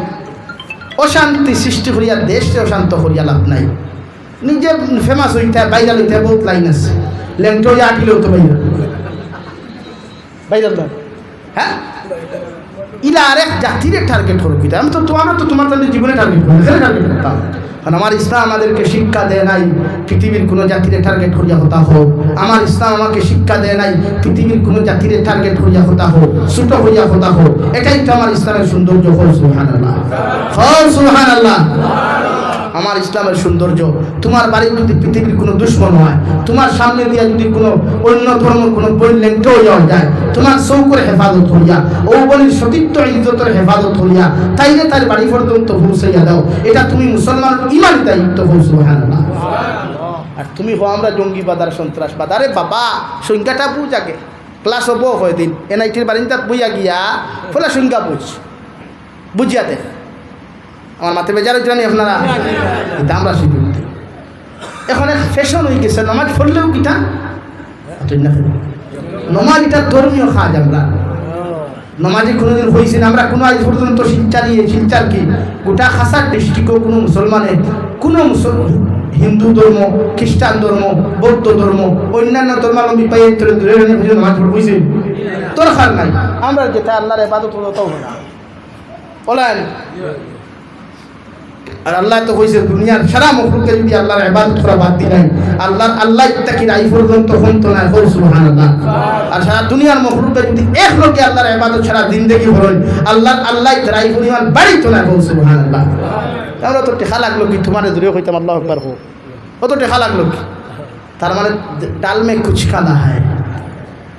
অশান্তি সৃষ্টি করিয়া দেশকে অশান্ত করিয়া লাভ নাই নিজে ফেমাস হইতে বাইরাল হইতে বহুত লাইন আছে ল্যাংটো আটিলেও তো বাইরাল হ্যাঁ ইলা আরেক জাতিরে টার্গেট করো কিনা আমি তো তোমার তাদের জীবনে টার্গেট করবো টার্গেট করতাম কারণ আমার ইসলাম আমাদেরকে শিক্ষা দেয় নাই পৃথিবীর কোনো জাতিরে টার্গেট করিয়া হতা হোক আমার ইসলাম আমাকে শিক্ষা দেয় নাই পৃথিবীর কোনো জাতিরে টার্গেট করিয়া হতা হোক ছোট হইয়া হতা হোক এটাই তো আমার ইসলামের সৌন্দর্য হল সুবহানাল্লাহ হল সুবহানাল্লাহ আমার ইসলামের সৌন্দর্য তোমার বাড়ির যদি পৃথিবীর কোনো দুশ্মন হয় তোমার সামনে দিয়া যদি কোনো অন্য ধর্মের কোনো বৈল্যাংট হইয়া যায় তোমার চৌকের হেফাজত হইয়া ও বলির সতীত্ব ইজ্জতের হেফাজত হইয়া তাইলে তার বাড়ি পর্যন্ত পৌঁছাইয়া দাও এটা তুমি মুসলমানের ইমানি দায়িত্ব হল সুবহানাল্লাহ আর তুমি হো আমরা জঙ্গিবাদ আর সন্ত্রাসবাদ আরে বাবা সংখ্যাটা বুঝ আগে ক্লাস হবো হয় দিন এনআইটির বারিন্দাত বইয়া গিয়া ফলে সংখ্যা বুঝিয়াতে আমার মাথা বেজার হইতে না আপনারা আমরা শিখি এখন এক ফ্যাশন হয়ে গেছে নমাজ পড়লেও কিটা নমাজ এটা ধর্মীয় কাজ আমরা নমাজে কোনোদিন হয়েছে না আমরা কোনো আজ পর্যন্ত শিলচার কি গোটা খাসার ডিস্ট্রিক্টও কোনো মুসলমানের কোনো হিন্দু ধর্ম খ্রিস্টান ধর্ম বৌদ্ধ ধর্ম অন্যান্য ধর্মাবলম্বী পাই দূরে নমাজ পড়ে হয়েছে দরকার নাই আমরা যেটা আল্লাহর ইবাদত হতাও না বলেন আর আল্লাহ তো কইছে দুনিয়ার সারা মখলুককে যদি আল্লাহর ইবাদত করা বাদ দিলেন আল্লাহ ইত্তাকির আই পর্যন্ত হতো না কই সুবহানাল্লাহ আর সারা দুনিয়ার মখলুককে যদি এক লোকে আল্লাহর ইবাদত ছাড়া জিন্দেগি হরল আল্লাহ তারাই পরিমাণ বাড়িতো না কই সুবহানাল্লাহ তাহলে তো টেকা লাগলো কি তোমার দূরে কইতাম আল্লাহু আকবার হো কত টেকা লাগলো কি তার মানে ডাল মে কুছ কালা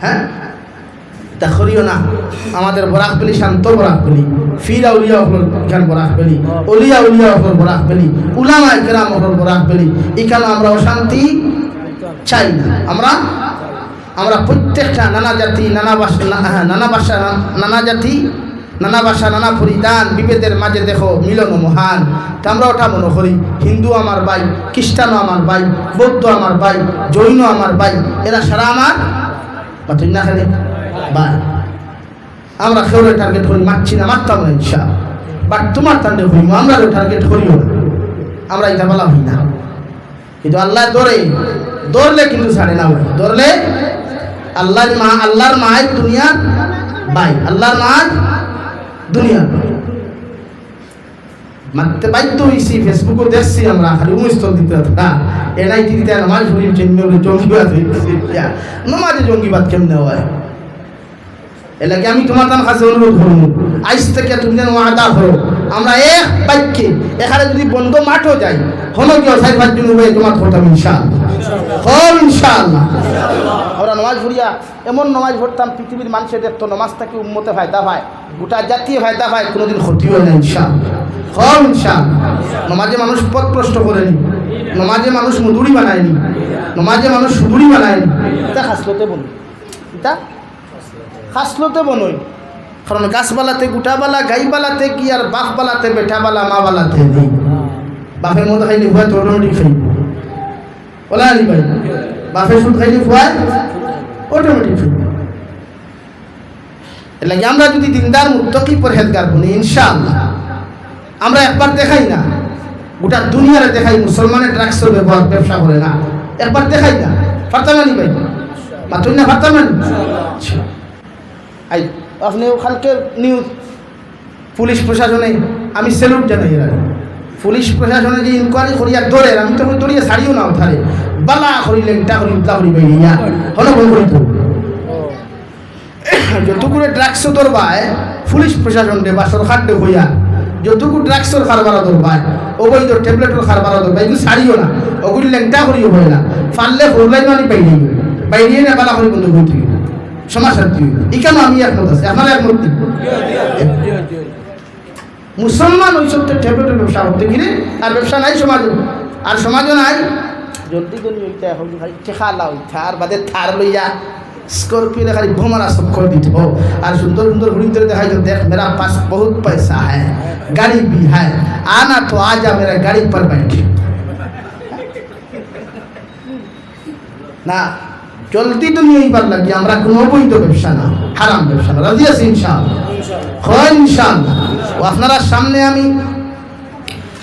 হ্যাঁ তা করিও না। আমাদের বরাক পেলি শান্ত বরাক পেলি, ফিরা উলিয়া হল এখান বরাক পেলি, অলিয়া উলিয়া হল বরাক পেলি, উলামা কেরাম হল বরাক পেলি। এখানে আমরা অশান্তি চাই না। আমরা প্রত্যেকটা নানা জাতি নানা ভাষা নানা পরিধান বিভেদের মাঝে দেখো মিলন মহান। তা আমরা ওটা মনে করি হিন্দু আমার ভাই, খ্রিস্টানও আমার ভাই, বৌদ্ধ আমার ভাই, জৈন আমার ভাই, এরা সারা আমার বাতুই না খেলে ভাই। আমরা কেউরে টার্গেট করি, মারছি না, মারতাম না ইচ্ছা, বাট তোমার তান্ডে হইব, আমরা টার্গেট করিও না, আমরা এটা বলা হই না। কিন্তু আল্লাহ দৌড়লে কিন্তু ছাড়ে না ভাই, দৌড়লে আল্লাহর মায়ের দুনিয়ার ভাই, আল্লাহর মায়ের দুনিয়ার মারতে বাধ্য হয়েছি। ফেসবুকে দেখছি আমরা খালি উমস্তল দিতে এনআইটি দিতে নামাজ পড়ি জঙ্গিবাদ হয়েছে। নমাজে জঙ্গিবাদ কেমনে হয়? এর লাগে আমি তোমার তার কাছে অনুরোধ করবো, আজ থেকে তুমি যেন ওয়াদা করো আমরা এক বাক্যে এখানে যদি বন্ধ মাঠও যাই হলো কি 4-5 দিন হয়ে তোমার করতাম ইনশাআল্লাহ। আমরা নমাজ পড়িয়া এমন নমাজ পড়তাম পৃথিবীর মানুষের দেখতো নমাজ থেকে উম্মতে ফায়দা পায়, গোটা জাতীয় ফায়দা পায়, কোনোদিন ক্ষতি হয় না ইনশাআল্লাহ। নমাজে মানুষ পথ প্রশ্ন করেনি, নমাজে মানুষ মধুরি বানায়নি, নমাজে মানুষ সুদুরি বানায়নি। এটা খাসলতে বলি, এটা খাসলতে বনই। কারণ গাছবালাতে গুটাবালা, গাইবালাতে কি আর বাঘবালাতে বেটাবালা, মাবালাতে নেই। বাপের মতো খাইলে ভয় তো অটোমেটিক খাইব, বলা আলি ভাই, বাপের সুদ খাইলে ভয় অটোমেটিক খাইব। এর লাগে আমরা যদি দিনদার মুত্তাকি পরহেজগার বনি ইনশাআল্লাহ, আমরা একবার দেখাই না, গোটা দুনিয়ারে দেখাই মুসলমানের ড্রাগসের ব্যবসা করে না, একবার দেখাই না, ফারতামানি ভাই মাতুই না, ফারতামানি। আই আপনি ওখানকে নিউজ পুলিশ প্রশাসনে আমি স্যালুট জানাই। এরা পুলিশ প্রশাসনে যে ইনকোয়ারি করিয়া ধরে, আমি তো দৌড়িয়ে ছাড়িও না ওঠারে বালা করিলে ইটা করি উতলা করি বাইয়া হলো বই করি তো যতগুলো ড্রাগসও ধরবায় পুলিশ প্রশাসন দে বা সরকার দে হইয়া যতটুকু ড্রাগসের খারবারা ধরবায়, অবৈধ ট্যাবলেটের খারবারা ধরবায়, এগুলো ছাড়িও না, ওগুলি লেংটা করিও হয় না, ফাললে ফোরলাই মানে বাইরে না বালা করি বন্ধু বই থেকে সমাজসাথী এখানে আমি একমত আছি, আপনারা একমত দিন। মুসলমান ওই সব ট্যাবলেটের ব্যবসা করতে গিয়ে আর ব্যবসা নাই সমাজও, আর সমাজও নাই। জলদি করে ওইটা হল খালি ঠেকালা ওই থার বাদে থার লইয়া স্কর্পিও খালি ভোমারা চক্কর দিত, আর সুন্দর সুন্দর ঘুরি ধরে দেখাই দেখ মেরা পাস বহুত পয়সা হ্যাঁ, গাড়ি भी है, आना तो आ जा मेरा गाड़ी पर बैठ। না চলতি তো নিয়েইবার লাগি আমরা কোনো অবৈধ ব্যবসা না, হারাম ব্যবসা না, রাজি আছি ইনশাআল্লাহ ইনশাআল্লাহ। ও আপনারা সামনে আমি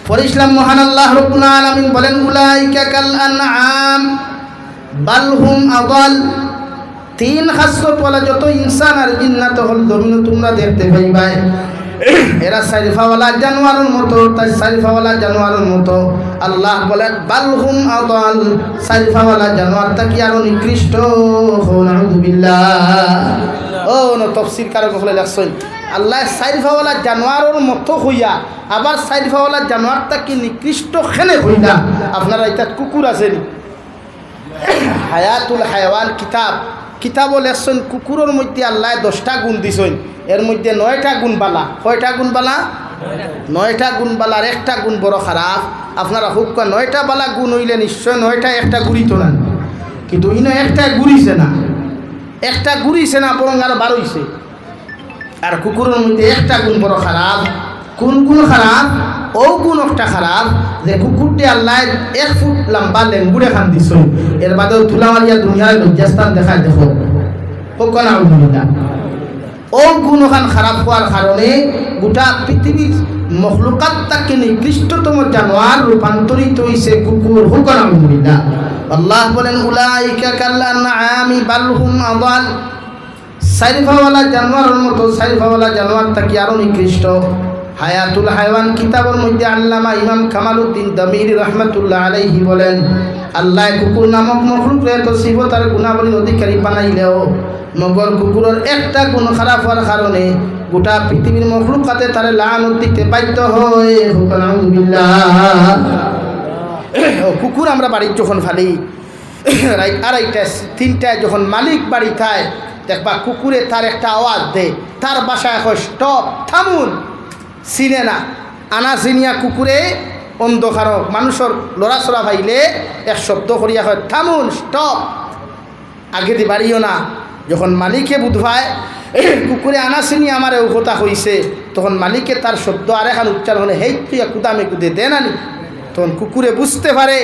পড়িলাম মহান আল্লাহ রাব্বুল আলামিন বলেন উলাইকা কাল আনআম বাল হুম আদাল। 3 খাসলত ওয়ালা যত ইনসান আর জিন্নাত হল জমিনে তোমরা দেখতে পাইবা, এরা সাইফাওয়ালা জানোয়ারের মতো, তাই সাইফাওয়ালা জানোয়ারের মতো। আল্লাহ বলেন বাল হুম আদাল, সাইফাওয়ালা জানোয়ারটা কি আরো নিকৃষ্ট? নাউযুবিল্লাহ। ও না তাফসীর কারক হলে দেখছেন আল্লাহ সাইফাওয়ালা জানোয়ারের মতো হইয়া আবার সাইফাওয়ালা জানোয়ারটা কি নিকৃষ্ট খেনে হইলা। আপনারা এটা কুকুর আছেন, হায়াতুল হায়াওয়ান কিতাবও লেখছেন কুকুরের মধ্যে আল্লাহ 10টা গুণ দিছেন, এর মধ্যে 9টা গুণ বালা। কয়টা গুণ বালা? 9টা গুণ বালার একটা গুণ বড় খারাপ। আপনারা খুব 9টা বালা গুণ হইলে নিশ্চয় 9টা একটা গুড়িত না, কিন্তু ইনো একটা গুড়িছে না, বরং আরো 12 হইছে। আর কুকুরের মধ্যে একটা গুণ বড় খারাপ। কোন গুণ খারাপ? ও গুণ একটা খারাপ যে কুকুরটি আল্লাহ 1 ফুট লম্বা লেঙ্গুড়ে খান দিছ, এর বাদেও তুলামারিয়া দুনিয়ার লজ্জাস্থান দেখায় দেখো কোন আলহামদুলিল্লাহ। ও গুণ খান খারাপ হওয়ার কারণে গোটা পৃথিবীর মখলুকাত তাকে নিকৃষ্টতম জানোয়ার রূপান্তরিত হইছে কুকুর। হুকুন আলহামদুলিল্লাহ। আল্লাহ বলেন উলাইকা কাল আনআমি বাল হুম আদাল, সাইফাওয়ালা জানোয়ারের মতো, সাইফাওয়ালা জানোয়ার তাকে আরো নিকৃষ্ট। হায়াতুল হায়াওয়ান কিতাবের মধ্যে আল্লামা ইমাম কামালউদ্দিন দামিরি রহমাতুল্লাহ আলাইহি বলেন আল্লাহ কুকুর নামক মখলুককে এত সিফত আর গুণাবলীর অধিকারী বানাইলেও মগর কুকুরের একটা গুণ খারাপ হওয়ার কারণে গোটা পৃথিবীর মখলুকাতে তারে লানত দিতে বাধ্য হয়। নাউযুবিল্লাহ। কুকুর আমরা বাড়ির যখন ফালি রাইট 2:30 3টায় যখন মালিক বাড়ি থায় দেখবা কুকুরে তার একটা আওয়াজ দেয়, তার বাসায় হয় স্টপ, থামুন, চিনে না। আনা চিনিয়া কুকুরে অন্ধকার মানুষের লড়াচড়া ভাইলে এক শব্দ করিয়া হয় থামুন, স্টপ, আগে দি বাড়িও না। যখন মালিকে বুধবায় কুকুরে আনা চিনি আমার কথা হয়েছে, তখন মালিকে তার শব্দ আর এখন উচ্চারণ হেই তুই কুদামে কুদে দে নানি। তখন কুকুরে বুঝতে পারে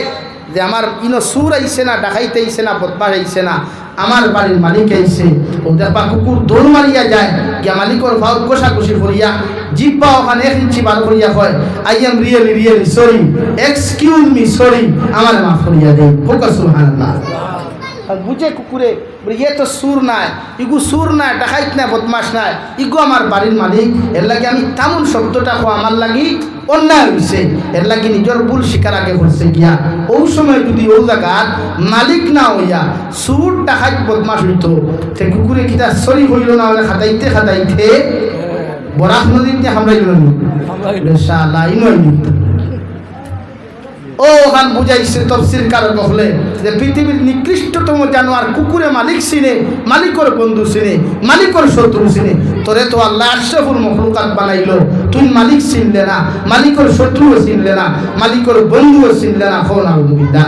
যে আমার ইনো সুর আইছে না, ডাকাইতে আইছে না, বদমাস আইছে না, আমার বাড়ির মালিক আইছে। ও দেখবা কুকুর দৌড় মারিয়া যায় গিয়া মালিকর ভাও কষাকষি করিয়া জিব্বা ওখানে 1 ইঞ্চি বার করিয়া হয় I am really really sorry, excuse me, sorry, আমার মাফ করিয়া দেই। ফোকাস সুবহানাল্লাহ। বুঝে কুকুরে ইয়ে তো সুর নাই, ইগু সুর নাই, ডাকাইত নাই, বদমাস নাই, ইগু আমার বাড়ির মালিক। এর লাগে আমি তামুন শব্দটা আমার লাগি অন্যায় হয়েছে, এর লাগে নিজের ভুল শিকার আগে করছে গিয়া। ওই সময় যদি ও জায়গার মালিক না হইয়া সুর ডাকাইত বদমাস হইতো, সে কুকুরে কিতা সরি হইল না, হলে খাতাইতে খাতাইতে বরাক নদীতে হামরাইল ইনশাআল্লাহ ইনই। ও ওখান বুঝাইছে তফসির কারক হলে যে পৃথিবীর নিকৃষ্টতম জানোয়ার কুকুরে মালিক চিনে, মালিকর বন্ধু চিনে, মালিকর শত্রু চিনে। তোরে তো আল্লাহ আশরাফুল মখলুকাত বানাইলো, তুই মালিক চিনলে না, মালিকর শত্রুও চিনলে না, মালিকর বন্ধুও চিনলে না। ফোন আউযুবিল্লাহ।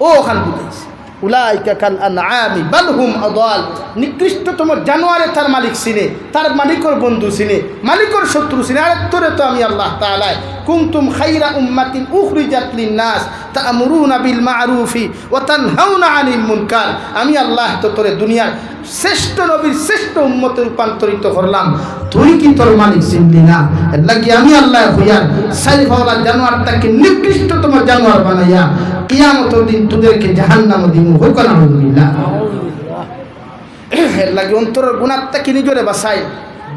ও ওখান বুঝাইছে উলাইকা কাল আনআমি বাল হুম আদাল, নিকৃষ্টতম জানোয়ারে তার মালিক চিনে, তার মালিকর বন্ধু চিনে, মালিকর শত্রু চিনে। আর তোরে তো আমি আল্লাহ তাআলা কুনতুম খায়রা উম্মাতিন উখরিজাত লিন-নাস তা'মুরুনা বিল মা'রুফি ওয়া তানহাউনা আনিল মুনকার। আমি আল্লাহ তো তোরে দুনিয়ার শ্রেষ্ঠ নবীর শ্রেষ্ঠ উম্মতে রূপান্তরিত করলাম, তুই কি তোর মালিক চিনলি না? এর লাগি আমি আল্লাহ হইয়া সাইফওয়ালা জানোয়ারটাকে নিকৃষ্টতম জানোয়ার বানাইয়া কিয়ামতের দিন তোদেরকে জাহান্নামে দিমু। হোক না আলহামদুলিল্লাহ। এর লাগি অন্তরের গুণাত্মা কি নিজরে বাঁচাই,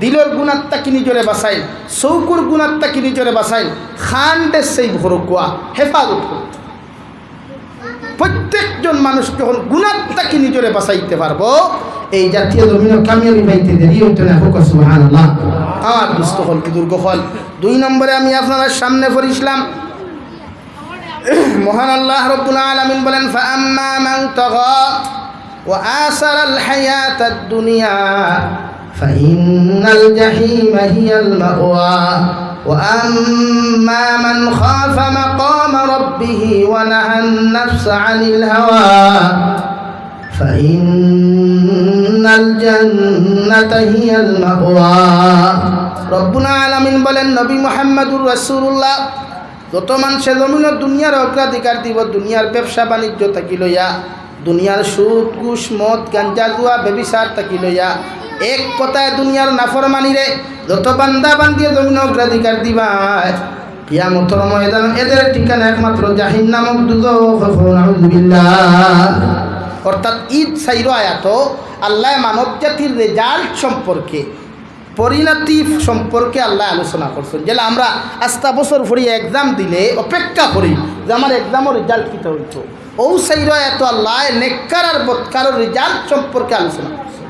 দিলের গুণাত্মা কি নিজরে বাঁচাই, চৌকুর গুণাত্মা কি নিজরে বাঁচাই, খান্ডে সেই ভরকুয়া হেফাজত। প্রত্যেকজন মানুষ যখন গুণাত্মা কি নিজরে বাঁচাইতে পারবো, এই জাতীয় জমিন কামিয়াবি পাইতে দেরি হইতো না। হোক সুবহানাল্লাহ। আমার দুস্থ হল কি দুর্গ হল। 2 নম্বরে আমি আপনাদের সামনে পড়িছিলাম মহান আল্লাহ রাব্বুল আলামিন বলেন ফাআম্মা মান তাগা ওয়া আসারাল হায়াতাদ দুনিয়া ফাইন্নাল জাহিমা হিয়াল মাওয়া ওয়া আম্মা মান খাফা মাকামা রাব্বিহি ওয়া নাহান নাফসা আনিল হাওয়া ফাইন্নাল জান্নাতা হিয়াল মাওয়া। রব্বুল আলামিন বলেন নবী মুহাম্মদুর রাসূলুল্লাহ যত মানুষে জমিনের দুনিয়ার অগ্রাধিকার দিব, দুনিয়ার ব্যবসা বাণিজ্য থাকি লইয়া, দুনিয়ার সুদ ঘুষ মদ গাঞ্জা জুয়া ব্যভিচার থাকি লইয়া, এক কথায় দুনিয়ার নাফরমানিরে যত বান্দা বান্দিয়ে জমিনের অগ্রাধিকার দিবা, কিয়ামতের ময়দান এদের ঠিকানা একমাত্র জাহান্নাম দুজখ। নাউযুবিল্লাহ। অর্থাৎ ঈদ সাইরো আয়াত আল্লাহ মানব জাতির রেজাল্ট সম্পর্কে, পরিণতি সম্পর্কে আল্লাহ আলোচনা করছেন। যেটা আমরা আস্তা বছর ভরি এক্সাম দিলে অপেক্ষা করি যে আমার এক্সামের রেজাল্ট কী হইত, ও সাইরা এত আল্লাহ নেককার আর বদকারের রেজাল্ট সম্পর্কে আলোচনা করছেন।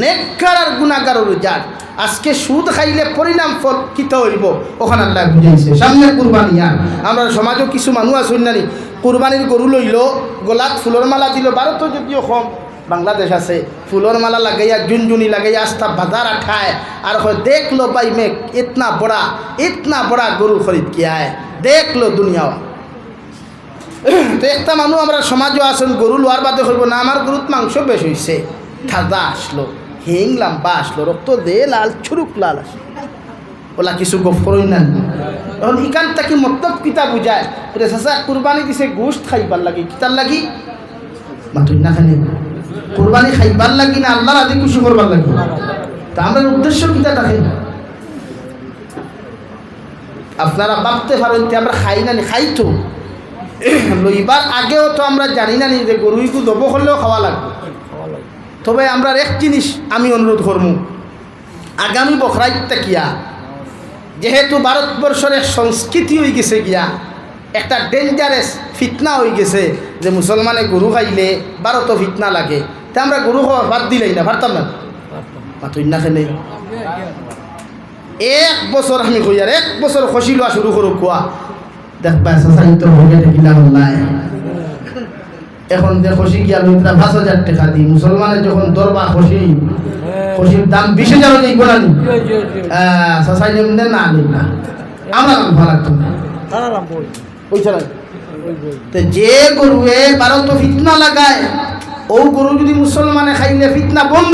নেককার আর গুনাহগারের রেজাল্ট, আজকে সুদ খাইলে পরিণাম ফল কীটা হইব ওখানে আল্লাহ বুঝাইছে। সামনে কুরবানি, আর আমরা সমাজও কিছু মানুষ আসুন নানি কুরবানির গরু লইল, গোলাত ফুলের মালা দিল, ভারতও যদিও কম বাংলাদেশ আছে, ফুলের মালা লাগাইয়া জুনজুনি লাগাইয়া আস্তা বাজার আঠায় আর হয় দেখ লো ভাই মেঘ ইতনা বড়া গরু খরিদ কিয়া है, দেখ লো দুনিয়া। তো একটা মানুষ আমরা সমাজও আসুন গরু লোয়ার বাদে হইব না, আমার গরুত মাংস বেশ হয়েছে, থাজা আসলো, হিং লাম্বা আসলো, রক্ত দে লাল ছুরুক লাল আসলো, ওলা কিছু গফরই না। এখন ইকান তাকে মতলব কিতা বুঝায় চাষা কুরবানি দিছে গোস্ত খাইবার লাগি, কিতার লাগি মাতুই না খানি কুরবানি খাইবার লাগি না আল্লাহর আদি খুশি করবার লাগি। তা আমরা উদ্দেশ্য কিতা থাকে আপনারা ভাবতে পারেন যে আমরা খাই না, খাইতো লইবার আগেও তো আমরা জানি না যে গরুইকু দব করলেও খাওয়া লাগবে। তবে আমরা এক জিনিস আমি অনুরোধ করব, আগামী বখরাইতে কিয়া যেহেতু ভারতবর্ষের এক সংস্কৃতি হয়ে গেছে গিয়া একটা ডেঞ্জারাস ফিতনা হয়ে গেছে যে মুসলমানে গরু খাইলে ভারতও ফিতনা লাগে, তা আমরা গরু খাওয়া বাদ দিলাই না, পারতাম না মাতুই না খেলে। 1 বছর আমি কই আর 1 বছর খসি লোৱা শুরু করো কোয়া দেখবা সাসাই তো হয়ে থাকিলা হল্লায় এখন যে খুশি গিয়া লইতরা 5,000 টাকা দিই মুসলমানের যখন দরবা খুশির দাম 20,000 হয়ে যাইব না সাসাই নেমনে না না আমরা ভালো তো যে গরুয়ে ভারত ফিতনা লাগায় ও গরু যদি মুসলমানে খাইলে ফিতনা বন্ধ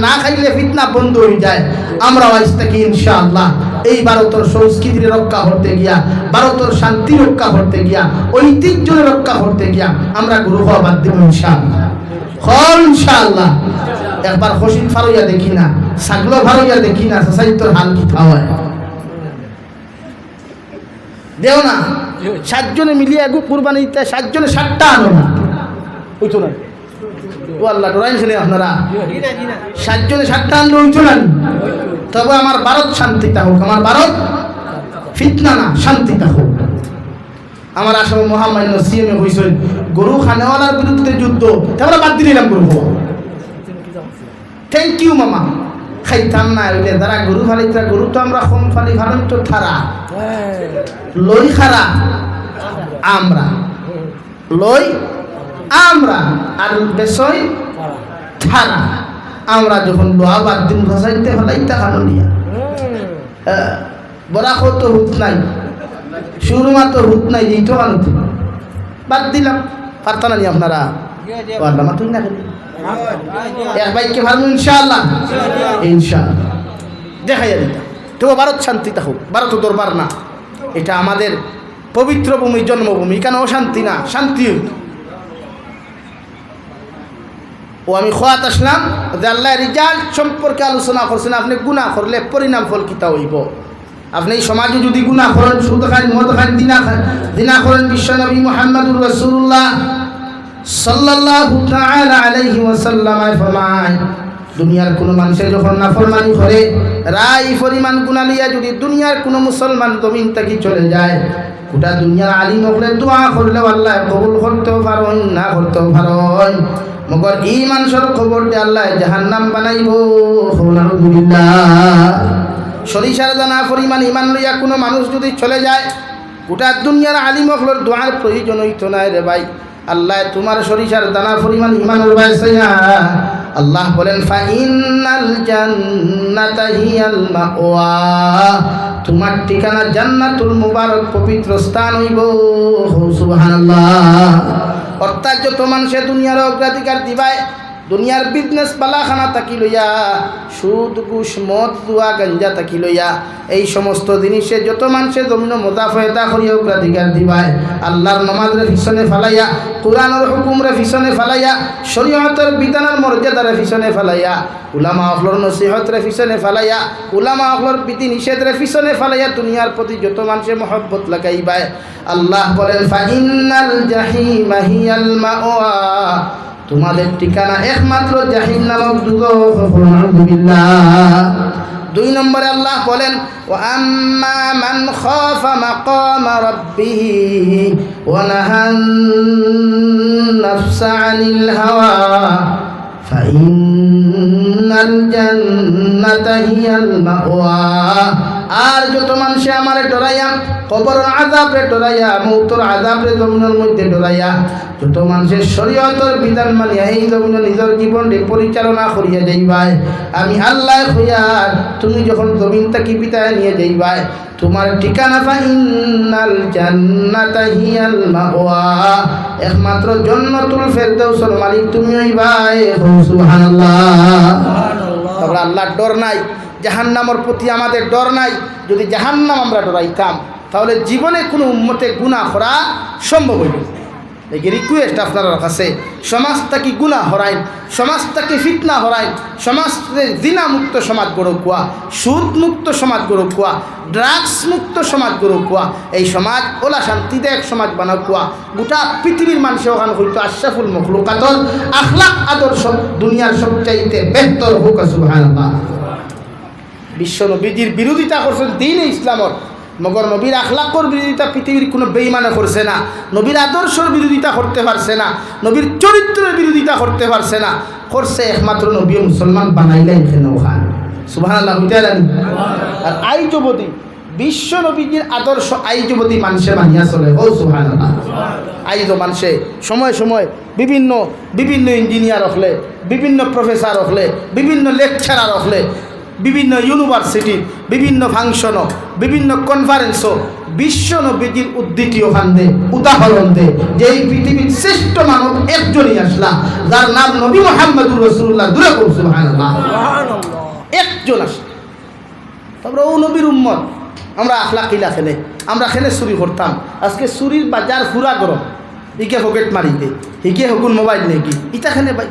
না খাইলে ফিতনা বন্ধ হয়ে যায় আমরা আজ থেকে ইনশাআল্লাহ এই ভারতের সংস্কৃতির রক্ষা করতে গিয়া ভারতের শান্তি রক্ষা করতে গিয়া ঐতিহ্য রক্ষা করতে গিয়া আমরা গরু খাওয়া বাদ দেব ইনশাআল্লাহ ইনশাআল্লাহ একবার খুশির ফারইয়া দেখি না ছাগলো ফারইয়া দেখি না সাইতর হাল কি খাওয়ায় দেও না 7 জনে মিলিয়ে এক কুরবানি দিতে 7 জনে 60টা আনো না হইতো না ও আল্লাহ ডরাইছেন আপনারা 7 জনে 60টা আনলে হইতো না তবে আমার ভারত শান্তিটা হোক আমার ভারত ফিতনা না শান্তিটা হোক আমার আসামে মহামান্য সিএমএ হইছেন গরু খানেওয়ালার বিরুদ্ধে যুদ্ধ তাহলে বাদ দিলাম গরু থ্যাংক ইউ মামা খাইতাম না ওইলে যারা গরু ফালিতরা গরু তো আমরা কম ফালি ফালন তো থারা লই খারা আমরা লই আমরা আর বেসই থারা আমরা যখন লোহা বাদ দিন ভাসাইতে ফেলাইতে খানো নিয়া বরাকো তো হুত নাই সুরমা তো হুত নাই এই তো খানো বাদ দিলাম পারতা না নি আপনারা আল্লাহ মাতুই না খেলি এক বাইকে ভালো ইনশাআল্লাহ ইনশাআল্লাহ দেখাইয়া দিতা তো ভারত শান্তিটা হোক ভারত দরবার না এটা আমাদের পবিত্র ভূমি জন্মভূমি কেন অশান্তি না শান্তি ও আমি খোয়াত আসলাম যে আল্লাহ রিজাল্ট সম্পর্কে আলোচনা করছেন আপনি গুনাহ করলে পরিণাম ফল কিতা হইব আপনি এই সমাজে যদি গুনাহ করেন সুদ খান মদ খান দিনা করেন বিশ্বনবী মুহাম্মদুর রাসূলুল্লাহ সাল্লাল্লাহু তাআলা আলাইহি ওয়াসাল্লাম ফরমায় দুনিয়ার কোনো মানুষে যখন নাফরমানি করে রাই পরিমাণ গুনাহ লিয়া যদি দুনিয়ার কোনো মুসলমান জমিন থেকে চলে যায় গোটা দুনিয়ার আলিম হলে দোয়া করলে আল্লাহ কবুল করতেও পারেন না করতেও পারেন মগর এই মানুষের খবর দিয়ে আল্লাহ জাহান্নাম বানাইব আলহামদুলিল্লাহ সরিষার দানা পরিমাণ ইমান লইয়া কোনো মানুষ যদি চলে যায় গোটা দুনিয়ার আলিম হলের দোয়ার প্রয়োজন হইতো না রে ভাই আল্লাহ তোমার সরিষার দানা পরিমাণ ইমানের বাইসাইয়া আল্লাহ বলেন ফাইনাল জান্নাতা হিয়াল মাওয়া তোমার ঠিকানা জান্নাতুল মুবারক পবিত্র স্থান হইব সুবহানাল্লাহ অর্থাৎ যত মানুষে দুনিয়ার অগ্রাধিকার দিবায় দুনিয়ার বিজনেস পালাখানা তাকি লইয়া সুদ ঘুষ মদ জুয়া গাঞ্জা তাকি লইয়া এই সমস্ত জিনিসে যত মানুষে জমিন মোদাফেতা করিয়া অগ্রাধিকার দিবায় আল্লাহর নমাজের পিছনে ফালাইয়া কোরআনের হুকুমরে পিছনে ফালাইয়া শরীয়তের বিধানের মর্যাদারে পিছনে ফালাইয়া উলামা আখলর নসিহতরে পিছনে ফালাইয়া উলামা আখলর বিধি নিষেধরে পিছনে ফালাইয়া দুনিয়ার প্রতি যত মানুষে মহব্বত লাগাইবায় আল্লাহ বলেন ফাইনাল জাহিমা হিয়াল মাওয়া তোমাদের ঠিকানা একমাত্র জাহিম নামক দুজখ আলহামদুলিল্লাহ 2 নম্বরে আল্লাহ বলেন ওয়া আম্মা মান খাফা মাকামা রাব্বিহি ওয়া নাহান নাফসা আনিল হাওয়া ফাইনাল জান্নাতা হিয়াল মাওয়া আর যত মানুষে আমারে ডরাইয়া কবরের আযাবে ডরাইয়া মৌতের আযাবে জমিনের মধ্যে ডরাইয়া যত মানুষের শরীয়তের বিধান মানিয়া এই জমিনে নিজের জীবনকে পরিচালনা করিয়া যাইবাই আমি আল্লাহ হইয়ার তুমি যখন জমিন থেকে বিদায় নিয়ে যাইবাই তোমার ঠিকানা ফাইনাল জান্নাতা হিয়াল মাওয়া একমাত্র জান্নাতুল ফেরদাউসের মালিক তুমি হইবাই সুবহানাল্লাহ তাহলে আল্লাহর ডর নাই জাহান্নামের প্রতি আমাদের ডর নাই যদি জাহান্নাম আমরা ডরাইতাম তাহলে জীবনে কোনো উম্মতে গুনাহ করা সম্ভব হইল এই রিকোয়েস্ট আপনার কাছে সমাজটাকে গুনাহ হরাইন সমাজটাকে ফিতনা হরাইন সমাজের জিনা মুক্ত সমাজ গড়ে কুয়া সুদ মুক্ত সমাজ গড়ে কুয়া ড্রাগস মুক্ত সমাজ গড়ে কুয়া এই সমাজ ওলা শান্তিদায়ক সমাজ বানাও কুয়া গোটা পৃথিবীর মানুষের ওখানে হইতো আশরাফুল মখলুকাতর আখলাক আদর্শ দুনিয়ার সবচাইতে বেহতর হোক সুবহানাল্লাহ বিশ্ব নবীজির বিরোধিতা করছেন দ্বীন ইসলামর মগর নবীর আখলাকর বিরোধিতা পৃথিবীর কোনো বেঈমানে করছে না নবীর আদর্শর বিরোধিতা করতে পারছে না নবীর চরিত্রের বিরোধিতা করতে পারছে না করছে একমাত্র নবী মুসলমান বানাইলেন কেন খান সুবহানাল্লাহ আর আই যুবতী বিশ্ব নবীজির আদর্শ আইজবতী মানুষে মানিয়া চলে। ও সুবহানাল্লাহ। আইজ মানুষে সময় সময় বিভিন্ন বিভিন্ন ইঞ্জিনিয়ার হলে, বিভিন্ন প্রফেসর হলে, বিভিন্ন লেকচারার হলে, বিভিন্ন ইউনিভার্সিটি, বিভিন্ন ফাংশনও, বিভিন্ন কনফারেন্সও বিশ্ব নবীজির উদ্ধৃতি ওখান দে, উদাহরণ দে যে এই পৃথিবীর শ্রেষ্ঠ মানব একজনই আসলা, যার নাম নবী মুহাম্মদুর রাসূলুল্লাহ। দূরে করুন সুবহানাল্লাহ। একজন আসলা। তারপরে ও নবীর উম্মত আমরা আখলাকিলা খেলে, আমরা খেলে চুরি করতাম। আজকে চুরির বাজার পুরা গরম। ইকে পকেট মারি দে, ইকে হকুন মোবাইল নেকি, ইটা খেলে ভাই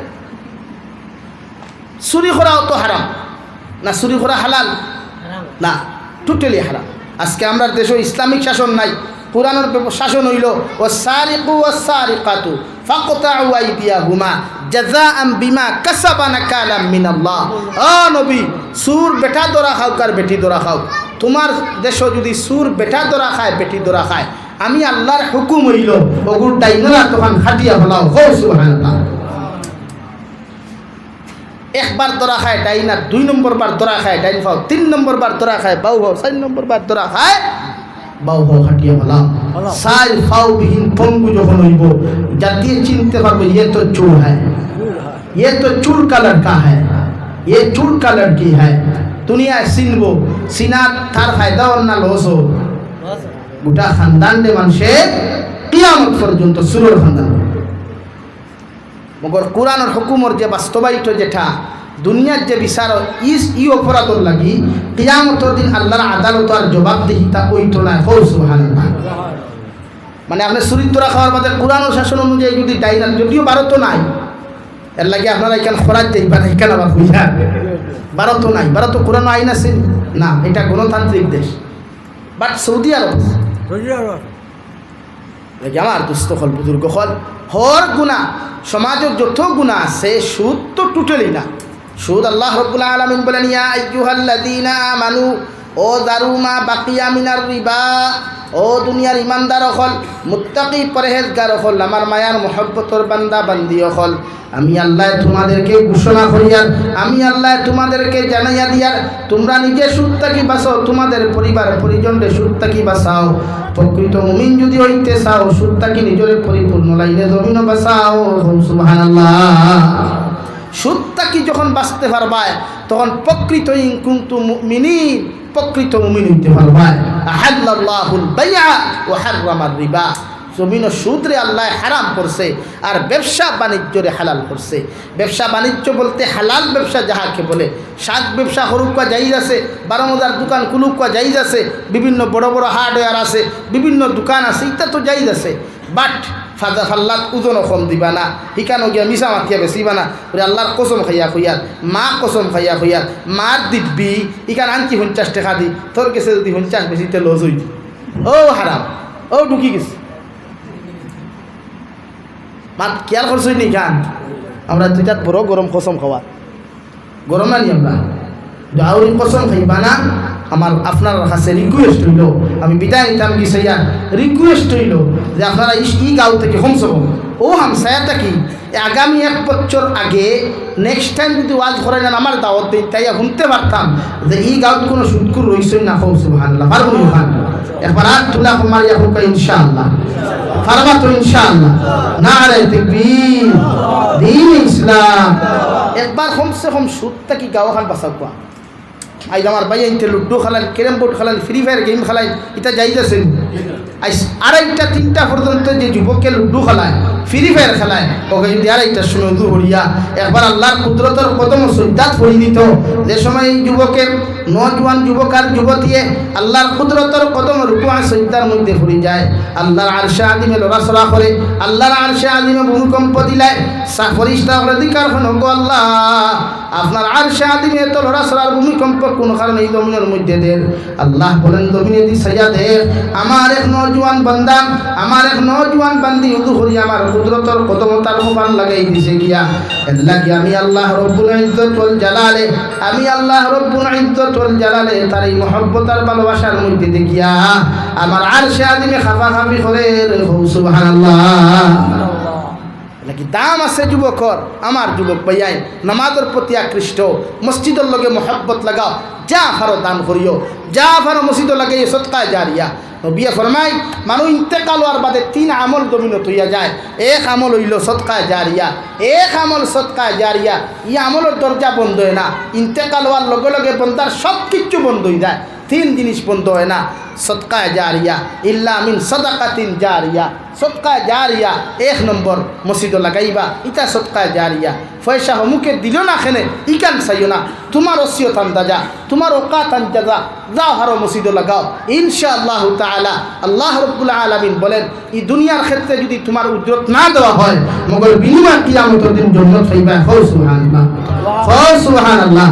চুরি করাও তো হারাম না? চুরি করা হালাল না? টোটালি হারাম। আজকে আমরা দেশে ইসলামিক শাসন নাই, পুরানোর শাসন হইল ওয়াসারিকু ওয়াসারিকাতু ফাকতাউ আইদিয়াহুমা জাযাআন বিমা কাসাবা নাকালাম মিনাল্লাহ। ও নবী, সুর বেটা দরা খাও কার বেটি দরা খাও, তোমার দেশ যদি সুর বেটা দরা খায় বেটি দরা খায়, আমি আল্লাহর হুকুম হইল ওগুর ডাইনরা তখন হাটিয়া ফেলাও। হো সুবহানাল্লাহ। একবার দরা খায় ডাইনা, 2 নম্বর বার দরা খায় ডাইন ফাও, 3 নম্বর বার দরা খায় বাউ হও, 4 নম্বর বার দরা খায় বাউ হও, হাটিয়া ফেলাও। সাই ফাও বিহীন পঙ্গু যখন হইব, জাতিয়ে চিনতে পারবে ये तो चूर है, ये तो चूर का लड़का है, ये चूर का लड़की है। দুনিয়ায় চিনবো, চিনার তার ফায়দা ওর না লস হোক। গোটা খানদান দে মানুষে কিয়ামত পর্যন্ত সুরের খানদান। মগর কোরআনের হুকুমর যে বাস্তবায়িত যেটা দুনিয়ার যে বিচার ই অপরাধর লাগি কিয়ামতের দিন আল্লাহর আদালত আর জবাবদিহিতা ওই তোলায়। হো সুবহানাল্লাহ। মানে আপনি চুরিত্র খাওয়ার বাদে কোরআন শাসন অনুযায়ী যদি ডাইনার, যদিও ভারত নাই, এর লাগে আপনারা এখানে খরাজ দেখবেন, এখানে আবার বুঝা ভারত নাই। ভারত কোরআন আইন আছে না, এটা গণতান্ত্রিক দেশ। বাট সৌদি আরব, আমার দুস্থ হল বুজুর্গ হল হর গুণা, সমাজের যত গুণা আছে সুদ তো টোটালি না। সুদ আল্লাহ রাব্বুল আলামিন বলেন ইয়া আইয়ুহাল্লাযীনা আমানু ও দারু মা বাকিয়া মিনার রিবা। ও দুনিয়ার ইমানদার হল, মুত্তাকি পরহেজগার হল, আমার মায়ার মহব্বতর বান্দা বান্দি হল, আমি আল্লাহ তোমাদেরকে ঘোষণা করিয়ার, আমি আল্লাহ তোমাদেরকে জানাইয়া দিয়ার, তোমরা নিজে সুদ থাকি বাঁচাও, তোমাদের পরিবার পরিজনরে সুদ থাকি বাঁচাও। প্রকৃত মুমিন যদি হইতে চাও, সুদ থাকি নিজের পরিপূর্ণ লাইনে জমিন বাঁচাও। সুবহানাল্লাহ। সুদ থাকি যখন বাঁচতে পারবা তখন প্রকৃত ইনকুনতুম মুমিনিন, প্রকৃত মুমিন হইতে পারবা। আহাল্লাল্লাহুল বাইআ ওয়া হাররামার রিবা। জমিন সুদরে আল্লাহ হারাম করছে আর ব্যবসা বাণিজ্যরে হালাল করছে। ব্যবসা বাণিজ্য বলতে হালাল ব্যবসা যাহাকে বলে, শাক ব্যবসা হরুকা জাইজ আছে, 12 মজার দোকান কুলুকা জাইজ আছে, বিভিন্ন বড় বড় হার্ডওয়্যার আছে, বিভিন্ন দোকান আছে, এটা তো জাইজ আছে। বাট ফাজা ফাল্লাত ওজন কম দিবা না, শিকানো গিয়া মিশা মাতিয়া বেচিবা না। আল্লাহর কসম খাইয়া খুইয়ার, মা কসম খাইয়া খুইয়ার, মার দিব্বি ইকান আনছি 50 টাকা দি, তোর কাছে যদি 50 বেশিতে লস হই, ও হারাম, ও ঢুকি গেছে। মাত খেয়াল করছই নি গান, আমরা দুইটা বড় গরম কসম খাওয়া, গরম আনি আমরা যাওরি কসম খাইবা না। আমার আপনার কাছে রিকোয়েস্ট হইল, আমি বিদায় নিতাম গিয়েছিয়া, রিকোয়েস্ট হইল যে আপনারা ই গাঁও থেকে কমসে কম ও হামসায়াটা কি আগামী 1 বছর আগে নেক্সট টাইম যদি ওয়াজ করে যান আমার দাওয়াত দিন, তাই শুনতে পারতাম যে এই গাঁত কোনো সুদকুর রইছই না। হোক সুবহানাল্লাহ। পারবো খান একবার আর তুলা মারিয়া হোক ইনশাআল্লাহ, পারবা তো ইনশাআল্লাহ। নারে তাকবীর, দ্বীন ইসলাম। একবার কমসে কম সুদটা কি গাঁও খান বাঁচাও। আইজ আমার ভাই আইতে লুডু খেলান, ক্যারেম বোর্ড খেলান, ফ্রি ফায়ার গেম খেলায়, এটা যাইতেছেন। আইস 2:30 3টা পর্যন্ত যে যুবককে লুডু খেলায়, ফ্রি ফায়ার খেলায়, ওকে যদি 2:30টার সময় উদু হরিয়া একবার আল্লাহর কুদরতের কদম সজ্জাত হয়ে দিত, যে সময় এই যুবকের নজওয়ান যুবক আর যুবতীয়ে আল্লাহর কুদরতের কদম রুকুআ সজ্জার মধ্যে পড়ে যায়, আল্লাহর আরশে আজিমে লড়াচড়া করে, আল্লাহর আরশে আজিমে ভূমিকম্প দিলায়, ফেরেশতা অধিকার হন গো আল্লাহ আপনার আরশে আজিমে তো লড়াচড়ার ভূমিকম্প কোন কারণে এই জমিনের মধ্যে দেন। আল্লাহ বলেন জমিনে দি সাইয়া দে, আমার এক নওজোয়ান বান্দা, আমার এক নওজোয়ান বান্দি উদু করি আমার কুদরতের কদম তার মুবান লাগাই দিছে গিয়া। এর লাগি আমি আল্লাহ রব্বুল ইজ্জত ওয়াল জালালে, আমি আল্লাহ রব্বুল ইজ্জত ওয়াল জালালে তার এই মহব্বত আর ভালোবাসার মধ্যে দেখিয়া আমার আরশে আজিমে খাফা খাফি করে। সুবহানাল্লাহ। নাকি দাম আছে যুবকর আমার যুবক ভাইয়াই নামাজের প্রতি আকৃষ্ট মসজিদের লগে মহব্বত লাগাও যা ফারো দান করিও যা ফারো মসজিদ লাগাই সদকায় জারিয়া নবিয়ে ফরমাই মানুষ ইন্তেকাল হওয়ার বাদে 3 আমল জমিনত হইয়া যায় এক আমল হইল সদকায় জারিয়া এক আমল সদকায় জারিয়া ই আমলের দরজা বন্ধ হয় না ইন্তেকাল হওয়ার লগে লগে বন্দার সব কিছু বন্ধ হয়ে যায় 3 জিনিস বন্ধ হয় না সদকায় জারিয়া ইল্লা মিন সাদাকাতিন জারিয়া সদকায় জারিয়া 1 নম্বর মসজিদ লাগাইবা ইটা সদকায় জারিয়া পয়সা হমুকে দিল না খেনে ইকান চাইও না তোমার ওসিয়ত আন্দাজা তোমার ওকাত আন্দাজা যাও হারো মসজিদ লাগাও ইনশাআল্লাহ তাআলা আল্লাহ রাব্বুল আলামিন বলেন এই দুনিয়ার ক্ষেত্রে যদি তোমার উজরত না দেওয়া হয় মগর বিনিময় কিয়ামতের দিন জান্নাত পাইবা সুবহানাল্লাহ সুবহানাল্লাহ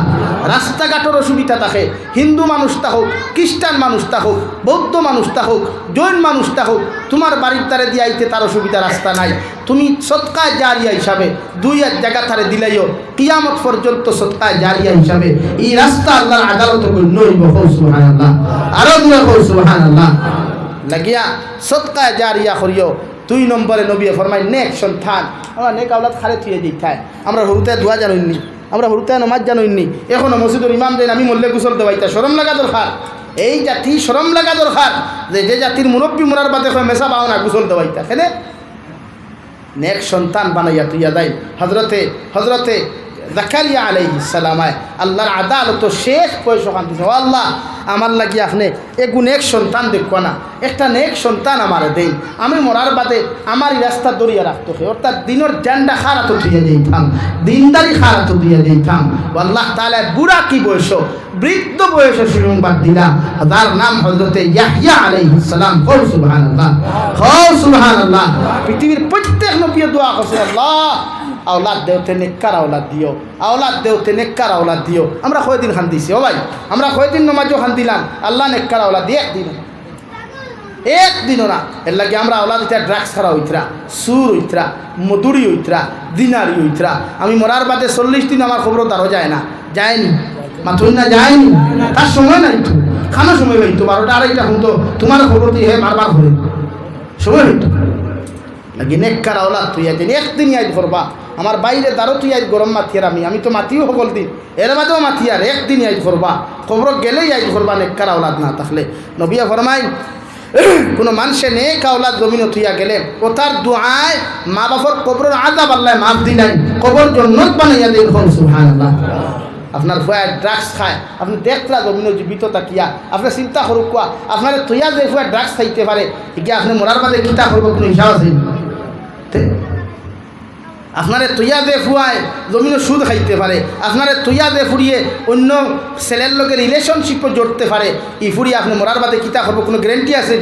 রাস্তাঘাটের অসুবিধা থাকে হিন্দু মানুষটা হোক খ্রিস্টান মানুষটা হোক বৌদ্ধ মানুষটা হোক জৈন মানুষটা হোক তোমার বাড়ির তারে দিয়ে আইতে তার অসুবিধা রাস্তা নাই তুমি সদকায় জারিয়া হিসাবে 2 জায়গা তারে দিলাইও কিয়ামত পর্যন্ত সদকায় জারিয়া হিসাবে এই রাস্তা আল্লাহর আদালত নইব সুবহানাল্লাহ আরো দুয়া সুবহানাল্লাহ লাগিয়া সদকায় জারিয়া করিও 2 নম্বরে নবী ফরমায় নেক সন্তান আমরা নেক আওলাদ খালে থুয়ে দিই আমরা হরুতে দোয়া জানুইনি আমরা হরুতে নামাজ জানুইনি এখনো মসজিদের ইমাম দেন আমি মল্লে গোসল দেওয়াইতা শরম লাগা দরকার এই জাতি শরম লাগা দরকার যে জাতির মুরব্বী মোরার বাদে মেসা পাও না গোসল দেওয়াইতা কেনে নেক সন্তান বানাইয়া তুইয়া দেয় হজরতে জাকারিয়া আলাইহিস সালামায় আল্লাহর আদালত শেষ পয়সা কান্দিছে ও আল্লাহ আমার লাগি আপনি এগু নেক সন্তান দেখো না একটা নেক সন্তান আমার দেই আমি মরার বাদে আমার রাস্তা দরিয়া রাখতে হয় অর্থাৎ দিনের জান্ডা খারাত দিয়ে যেতাম দিনদারি খারাত দিয়ে যেতাম আল্লাহ তাআলা বুড়া কি বয়স বৃদ্ধ বয়সে সংবাদ দিলা তার নাম হযরতে ইয়াহইয়া আলাইহিস সালাম সুবহানাল্লাহ সুবহানাল্লাহ পৃথিবীর প্রত্যেক নবী দোয়া করছে আল্লাহ আওলাদ দেওতে নেককার আওলাদ দিও আওলাদ দেওতে নেককার আওলাদ দিও আমরা কয়দিন খান দিছি ও ভাই আমরা কয়দিন নমাজও খান দিলাম আল্লাহ নেককার আওলাদ দিয়ে একদিনও না এর লাগে আমরা আওলাদ ইটা ড্রাগস খারা হইতরা সুর হইতরা মধুরি হইতরা দিনারি হইতরা আমি মরার বাদে 40 দিন আমার খবর তারও যায় না যায়নি মাথুই না যায়নি তার সময় নাই তো খানা সময় হইতো 12টা 2:30 হতো তোমার খবর দিয়ে বারবার ঘুরে সময় হইতো লাগে নেককার আওলাদ তুই আজ একদিন ইয়াদ করবা আমার বাইরে দ্বারও তুই আজ গরম মাথিয়ার আমি তো মাথিও সকল দিন এর বাদেও মাথিয়ার একদিন ইয়াদ করবা খবর গেলেই ইয়াদ করবা নেককার আওলাদ না থাকলে নবিয়া ফরমাই কোনো মানুষে নেক আওলাদ জমিনে থুইয়া গেলে ও তার দুআয় মা বাবার কবরের আযাব আল্লাহ মাফ দিলেন কবর জান্নাত বানাইয়া দেন সুবহানাল্লাহ আপনার ফুয়া ড্রাগস খায় আপনি দেখলা জমিনে জীবিত তাকিয়া আপনি চিন্তা করুক কোয়া আপনার থুইয়া যে ফুয়া ড্রাগস খাইতে পারে এগিয়ে আপনি মরার বাদে কিতা করবো কোনো হিসাব আছে আপনারে তুইয়া দে ফুয়ায় জমিনে সুদ খাইতে পারে আপনারে তুইয়া দে ফুরিয়ে অন্য ছেলের লোকের রিলেশনশিপও জড়তে পারে ই ফুরিয়ে আপনি মরার বাদে কিতা করবো কোনো গ্যারেন্টি আছে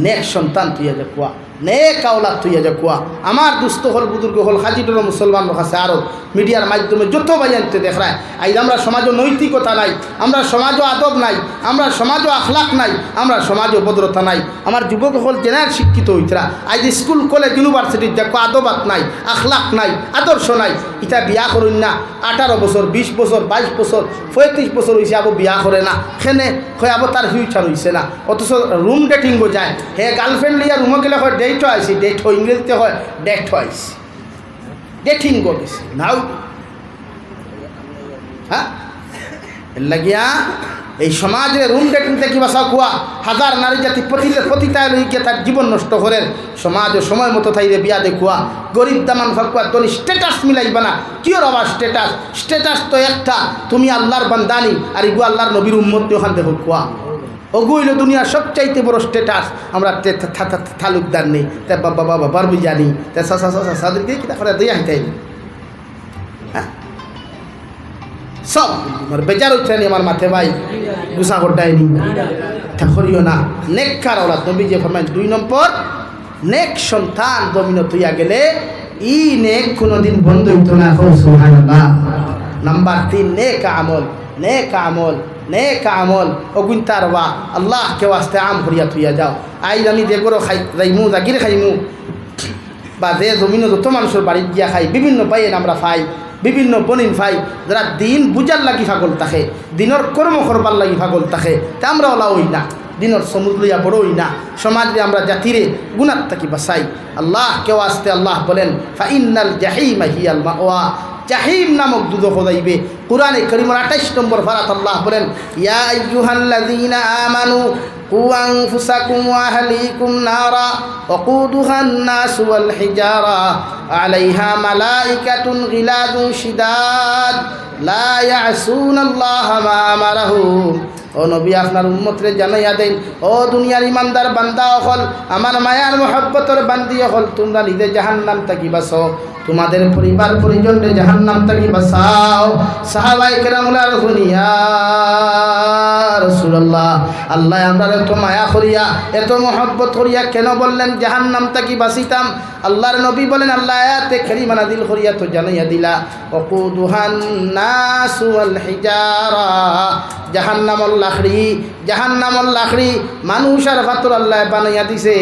নেক সন্তান তুইয়া যে কুয়া নেক আওলাদ তুইয়া যে কুয়া আমার দুস্থ হল বুজুর্গ হল হাজিডর মুসলমান লোক আছে আরও মিডিয়ার মাধ্যমে যত বাজানতে দেখায় আজ আমরা সমাজও নৈতিকতা নাই আমরা সমাজও আদব নাই আমরা সমাজও আখলাক নাই আমরা সমাজও ভদ্রতা নাই আমার যুবক হল জেনারেল শিক্ষিত হইতরা আজ স্কুল কলেজ ইউনিভার্সিটির দেখো আদবাত নাই আখলাক নাই আদর্শ নাই ইটা বিয়া করুন না 18 বছর 20 বছর 22 বছর 35 বছর হয়েছে আবো বিয়া করে না সেনে হয় আবো তার ফিউচার হয়েছে না অথচ রুম ডেটিংও যায় হে গার্লফ্রেন্ড লিয়া রুমে গেলে হয় ডেট হয়েছে ডেট হয় ইংরেজিতে হয় ডেট হয়েছে ডেটিং করেছে নাও হ্যাঁ লাগিয়া এই সমাজে রুম ডেটিং থেকে বাসা কুয়া হাজার নারী জাতি পতিতায় লইকে তার জীবন নষ্ট করেন সমাজ সময় মতো থাইলে বিয়া দেখুয়া গরিব দামান ফাঁকুয়া তোর স্ট্যাটাস মিলাইবা না কিওর আবার স্ট্যাটাস তো একটা তুমি আল্লাহর বান্দানি আর ইগু আল্লাহর নবীর উম্মত ওখান দেখো কুয়া ওগুইল দুনিয়ার সবচাইতে বড় স্ট্যাটাস আমরা তালুকদার নেই তা বাবা বাবা বারবি জানি তা সাদেরকে কি করে দিয়ে হাইতাই হ্যাঁ সব আমার বেজার হচ্ছে আমার মাথে ভাই গুসা করটাইনি করিও না নেককার ওরা নবী যে ফরমাই 2 নম্বর নেক সন্তান জমিনে তুইয়া গেলে ই নেক কোনোদিন বন্ধ হইতো না সুবহানাল্লাহ নাম্বার 3 নেক আমল অগুনতার বা আল্লাহ কে ওয়াস্তে আম ভরিয়া তুইয়া যাও আইজ আমি দেগরো খাই যাইমু জাগির খাইমু বা যে জমিনে যত মানুষের বাড়ি গিয়া খাই বিভিন্ন পাইয়েন আমরা খাই বিভিন্ন বনিন ভাই যারা দিন বুঝার লাগি পাগল থাকে দিনের কর্ম করবার লাগি পাগল থাকে তা আমরা ওলা ওই না দিনের সমুদ্র লইয়া বড়ই না সমাজে আমরা জাতিরে গুনার থাকি বাসাই আল্লাহ কেউ আসতে আল্লাহ বলেন ফাইন্নাল জাহিমা হিয়াল মাওয়া জাহিম নামক দুদক যাইবে কুরআনে কারীমের 28 নম্বর পারাত আল্লাহ বলেন ইয়া আইয়ুহাল্লাযীনা আমানু কু আনফুসাকুম ওয়া আহলিকুম নারা ওয়াকুদুহান নাস ওয়াল হিজারা আলাইহা মালাইকাতুন গিলাদুন শিদাদ লা ইয়াসুনাল্লাহা মা আমারাহুম ও নবী আপনার উম্মতরে জানাইয়া দেন ও দুনিয়ার ইমানদার বান্দা হল আমার মায়ার মহব্বতের বান্দি হল তোমরা নিজে জাহান্নাম থাকি বাঁচো তোমাদের পরিবার পরিজনরে জাহান্নাম থাকি বাঁচাও সাহাবায়ে কেরামুলার হুনিয়া রাসূলুল্লাহ আল্লাহ আমরা এত মায়া করিয়া এত মহব্বত করিয়া কেন বললেন জাহান্নাম থাকি বাঁচিতাম আল্লাহর নবী বলেন আল্লাহ আয়াতে কারিমা নাযিল করিয়া তো জানাইয়া দিলা ওয়াকুদুহান নাস ওয়াল হিজারা জাহান্নামুল লাখড়ি মানুষ আর পাথর আল্লাহ বানাইয়া দিছে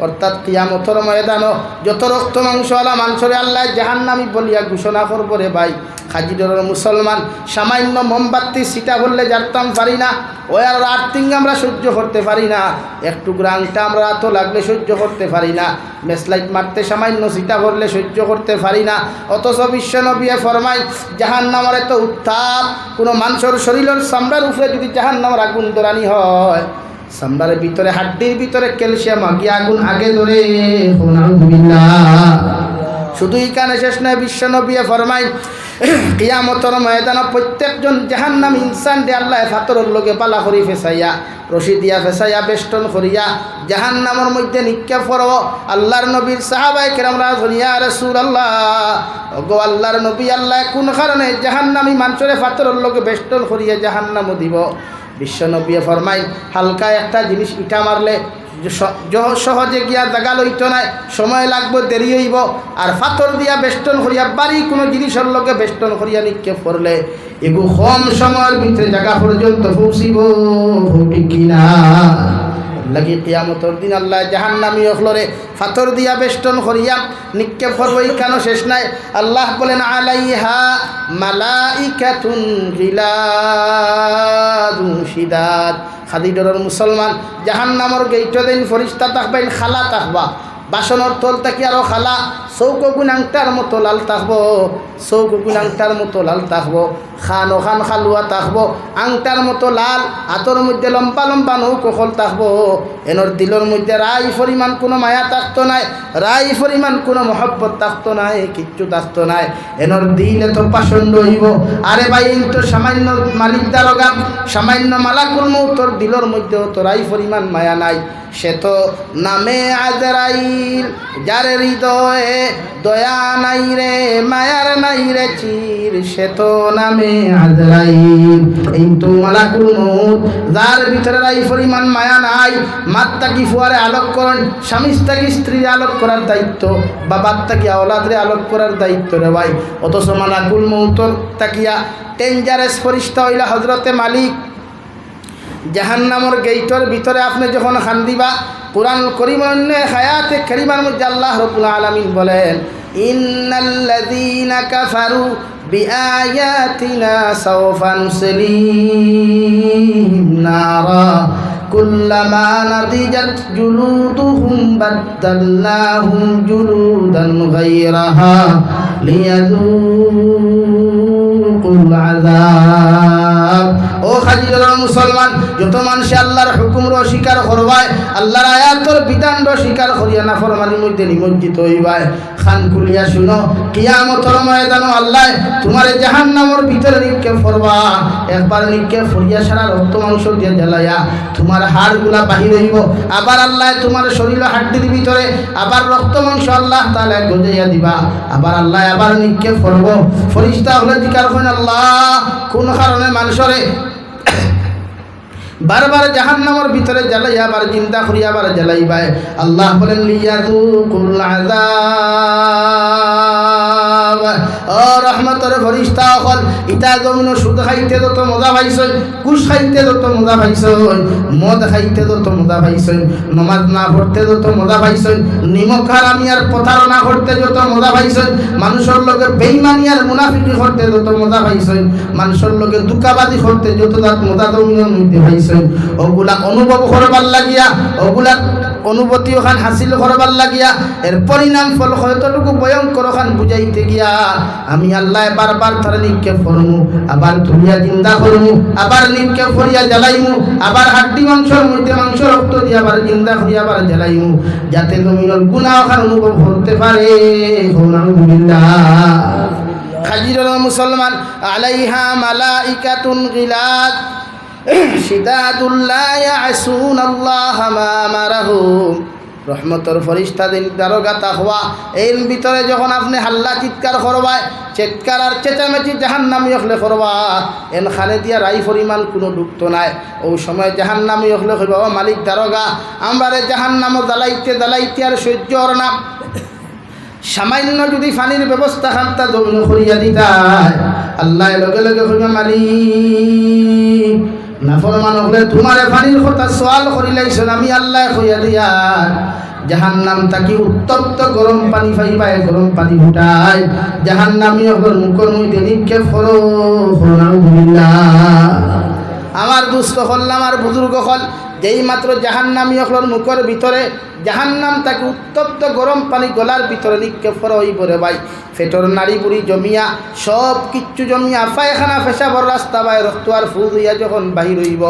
অর্থাৎ কিয়ামতের ময়দানও যত রক্ত মাংসওয়ালা মানুষরে আল্লাহ জাহান্নামী বলিয়া ঘোষণা করব রে ভাই খাজিডরের মুসলমান সামান্য মোমবাতি সিটা বললে জারতাম পারি না ওই আর আর্থিং আমরা সহ্য করতে পারি না একটু গ্রাংটা আমরা তো লাগলে সহ্য করতে পারি না মেসলাইট মারতে সামান্য সিটা করলে সহ্য করতে পারি না অথচ বিশ্বনবী ফরমায় জাহান্নামের এত উত্তাপ কোনো মানুষের শরীরের চামড়ার উপরে যদি জাহান্নামের আগুন ধরানি হয় চামড়ার ভিতরে হাড্ডির ভিতরে ক্যালসিয়াম আগুন আগে ধরে শুধু এখানে শেষ নয় বিশ্বনবী ফরমায় কিয়ামতের ময়দানে প্রত্যেকজন জাহান্নামী ইনসান দে আল্লাহ ফাতরের লগে পালা করি ফেসাইয়া রশি দিয়া ফেসাইয়া বেষ্টন করিয়া জাহান্নামের মধ্যে নিক্ষেপ করব আল্লাহর নবীর সাহাবায়ে কেরামরা বলিয়া রাসূলুল্লাহ ওগো আল্লাহর নবী আল্লাহ কোন কারণে জাহান্নামী মানুষের ফাতরের লগে বেষ্টন করিয়া জাহান্নামে দিব বিশ্বনবী ফরমায় হালকা একটা জিনিস ইটা মারলে সহজে গিয়া জাগা লইত নাই সময় লাগবে দেরি হইব আর পাথর দিয়া বেষ্টন করিয়া বাড়ি কোনো জিনিসের লগে বেষ্টন করিয়া নিক্ষেপ করলে এগু কম সময়ের ভিতরে জায়গা পর্যন্ত পৌঁছিব ঠিক কিনা লাগি কিয়ামতের দিন আল্লাহ জাহান্নামী অখলরে পাথর দিয়া বেষ্টন করিয়া নিক্ষেপ করব কেন শেষ নাই আল্লাহ বলেন আলাইহা মালাইকাতুন গিলাদুন শিদাদ খাদিডরের মুসলমান জাহান্নামের গেইটো দিন ফরিস্তা থাকবেন খালা থাকবা বাসনের তল থাকি আরো খালা চৌকো গুণাংটার মতো লাল থাকবো চৌকো গুণাংটার মতো লাল থাকবো খান খালুয়া থাকবো আংটার মতো লাল হাতের মধ্যে লম্বা লম্বা নৌকোখল থাকবো এনর দিলের মধ্যে রাই পরিমাণ কোনো মায়া থাকতো নাই রাই পরিমাণ কোনো মহব্বত থাকতো নাই কিচ্ছু থাকতো নাই এনর দিল এত পাচন্দ হইব আরে ভাই তো সামান্য মালিক দারোগা সামান্য মালাকুল মৌতর দিলের মধ্যেও তো রাই পরিমাণ মায়া নাই সে তো নামে আজরাইল যার হৃদয়ে দয়া নাই রে মায়ার নাই রে চির সে তো নামে আজরাইল এই তো মালাকুল মউত যার ভিতরে রাই পরিমাণ মায়া নাই মাত্তাকি ফুয়ারে আলোক করেন স্বামীস্তাকি স্ত্রীর আলোক করার দায়িত্ব বাবাত্তাকি আওলাদরে আলোক করার দায়িত্ব রে ভাই অথচ মালাকুল মউতর তাকিয়া ডেঞ্জারাস ফরিস্তা হইলা হজরতে মালিক জাহান্নামের গেইটর ভিতরে আপনি যখন খান দিবা কুরআন কারীম হায়াতে কারীমার মধ্যে আল্লাহ রাব্বুল আলামিন বলেন ইন্নাল্লাযীনা কাফারু বিআয়াতিনা সাওফা নুসলিহিম নারা কুল্লামা নাদিজাত জুলুদুহুম বাদদালনাহুম জুলুদান গায়রাহা লিয়াযুকুল আযাব ও খাজির মুসলমান যত মানুষ আল্লাহর হুকুমর অস্বীকার করবায় আল্লাহর আয়াতের বিধান অস্বীকার করিয়া না ফরমানির মধ্যে নিমজ্জিত হইবায় খান খুলিয়া শুনো কিয়ামতের ময়দানে আল্লাহ তোমার জাহান্নামের ভিতরে নিক্ষেপ করবা একবার নিক্ষেপ করিয়া সারা রক্ত মাংস দিয়ে জ্বালাইয়া তোমার হাড়গুলা বাহির হইব আবার আল্লাহ তোমার শরীর হাড্ডির ভিতরে আবার রক্ত মাংস আল্লাহ তাআলা গজাইয়া দিবা আবার আল্লাহ আবার নিক্ষেপ করব ফেরেশতা হলে জিকার করেন আল্লাহ কোন কারণে মানুষরে বারবার জাহান্নামের ভিতরে জ্বালাইয়া আবার জিন্দা করিয়া আবার জ্বালাইবায় আল্লাহ বলেন লিয়াযুকুল আযাব ও রহমতের ফরিস্তা হল ইটা জমিন সুদ খাইতে যত মজা পাইছেন, কুশ খাইতে যত মজা পাইছেন, মদ খাইতে যত মজা পাইছেন, নমাজ না পড়তে যত মজা পাইছেন, নিমক হারামি আর প্রতারণা করতে যত মজা পাইছেন, মানুষের লগে বেঈমানি আর মুনাফিকি করতে যত মজা পাইছেন, মানুষের লগে দুকাবাজি করতে যত মজা জমিনের মধ্যে পাইছেন, ওগুলা অনুভব করবার লাগিয়া, ওগুলা অনুভূতি ওখান হাসিল করবার লাগিয়া এর পরিণাম ফল হয়তটুকু ভয়ঙ্কর ওখান বুঝাইতে গিয়া আমি আল্লাহ বারবার তার নিক্ষেপ করমু, আবার তুলিয়া জিন্দা করমু, আবার নিক্ষেপ করিয়া জ্বালাইমু, আবার হাড্ডি মাংসর মধ্যে মাংস রক্ত দিয়ে আবার জিন্দা করিয়া আবার জ্বালাইমু, যাতে জমিনের গুনাহ ওখান অনুভব করতে পারে। আলহামদুলিল্লাহ। খাজির মুসলমান আলাইহা মালাইকাতুন গিলাদ শিদাদুল্লাহ ইয়াসুনাল্লাহ মা আমারাহুম। রহমতর ফরিস্তা দিন দারোগা তাকওয়া এর ভিতরে যখন আপনি হাল্লা চিৎকার করবায়, চিৎকার আর চেঁচামেচি জাহান্নামী হলে করবা, এন খানে দিয়া রাই পরিমাণ কোনো ডুবতো নাই। ওই সময় জাহান্নামী হলে কইবা ও মালিক দারোগা আমারে জাহান্নামও জ্বালাইতে জ্বালাইতে আর সহ্য হর না, সামান্য যদি পানির ব্যবস্থা খান্তা জমিন করিয়া দিতায়। আল্লাহ লগে লগে কইবা মালিক নাফরমান হলে তোমারে পানির কথা সওয়াল করিলাইছেন, আমি আল্লাহ কইয়া দিয়া জাহান্নাম তাকি উত্তপ্ত গরম পানি পাইবায়, গরম পানি ফুটায় জাহান্নামী হল মুখর মধ্যে নিক্ষেপ করো। আলহামদুলিল্লাহ। আমার দুস্থ হল আমার বুজুর্গ হল যেই মাত্র জাহান্নামী হলর মুখের ভিতরে জাহান্নাম তাকে উত্তপ্ত গরম পানি গলার ভিতরে নিক্ষেপ করা হইব রে ভাই, ফেটর নাড়ি বুড়ি জমিয়া সব কিচ্ছু জমিয়া পায়খানা পেশাবর রাস্তা বাই রক্ত আর ফু হইয়া যখন বাহির হইব,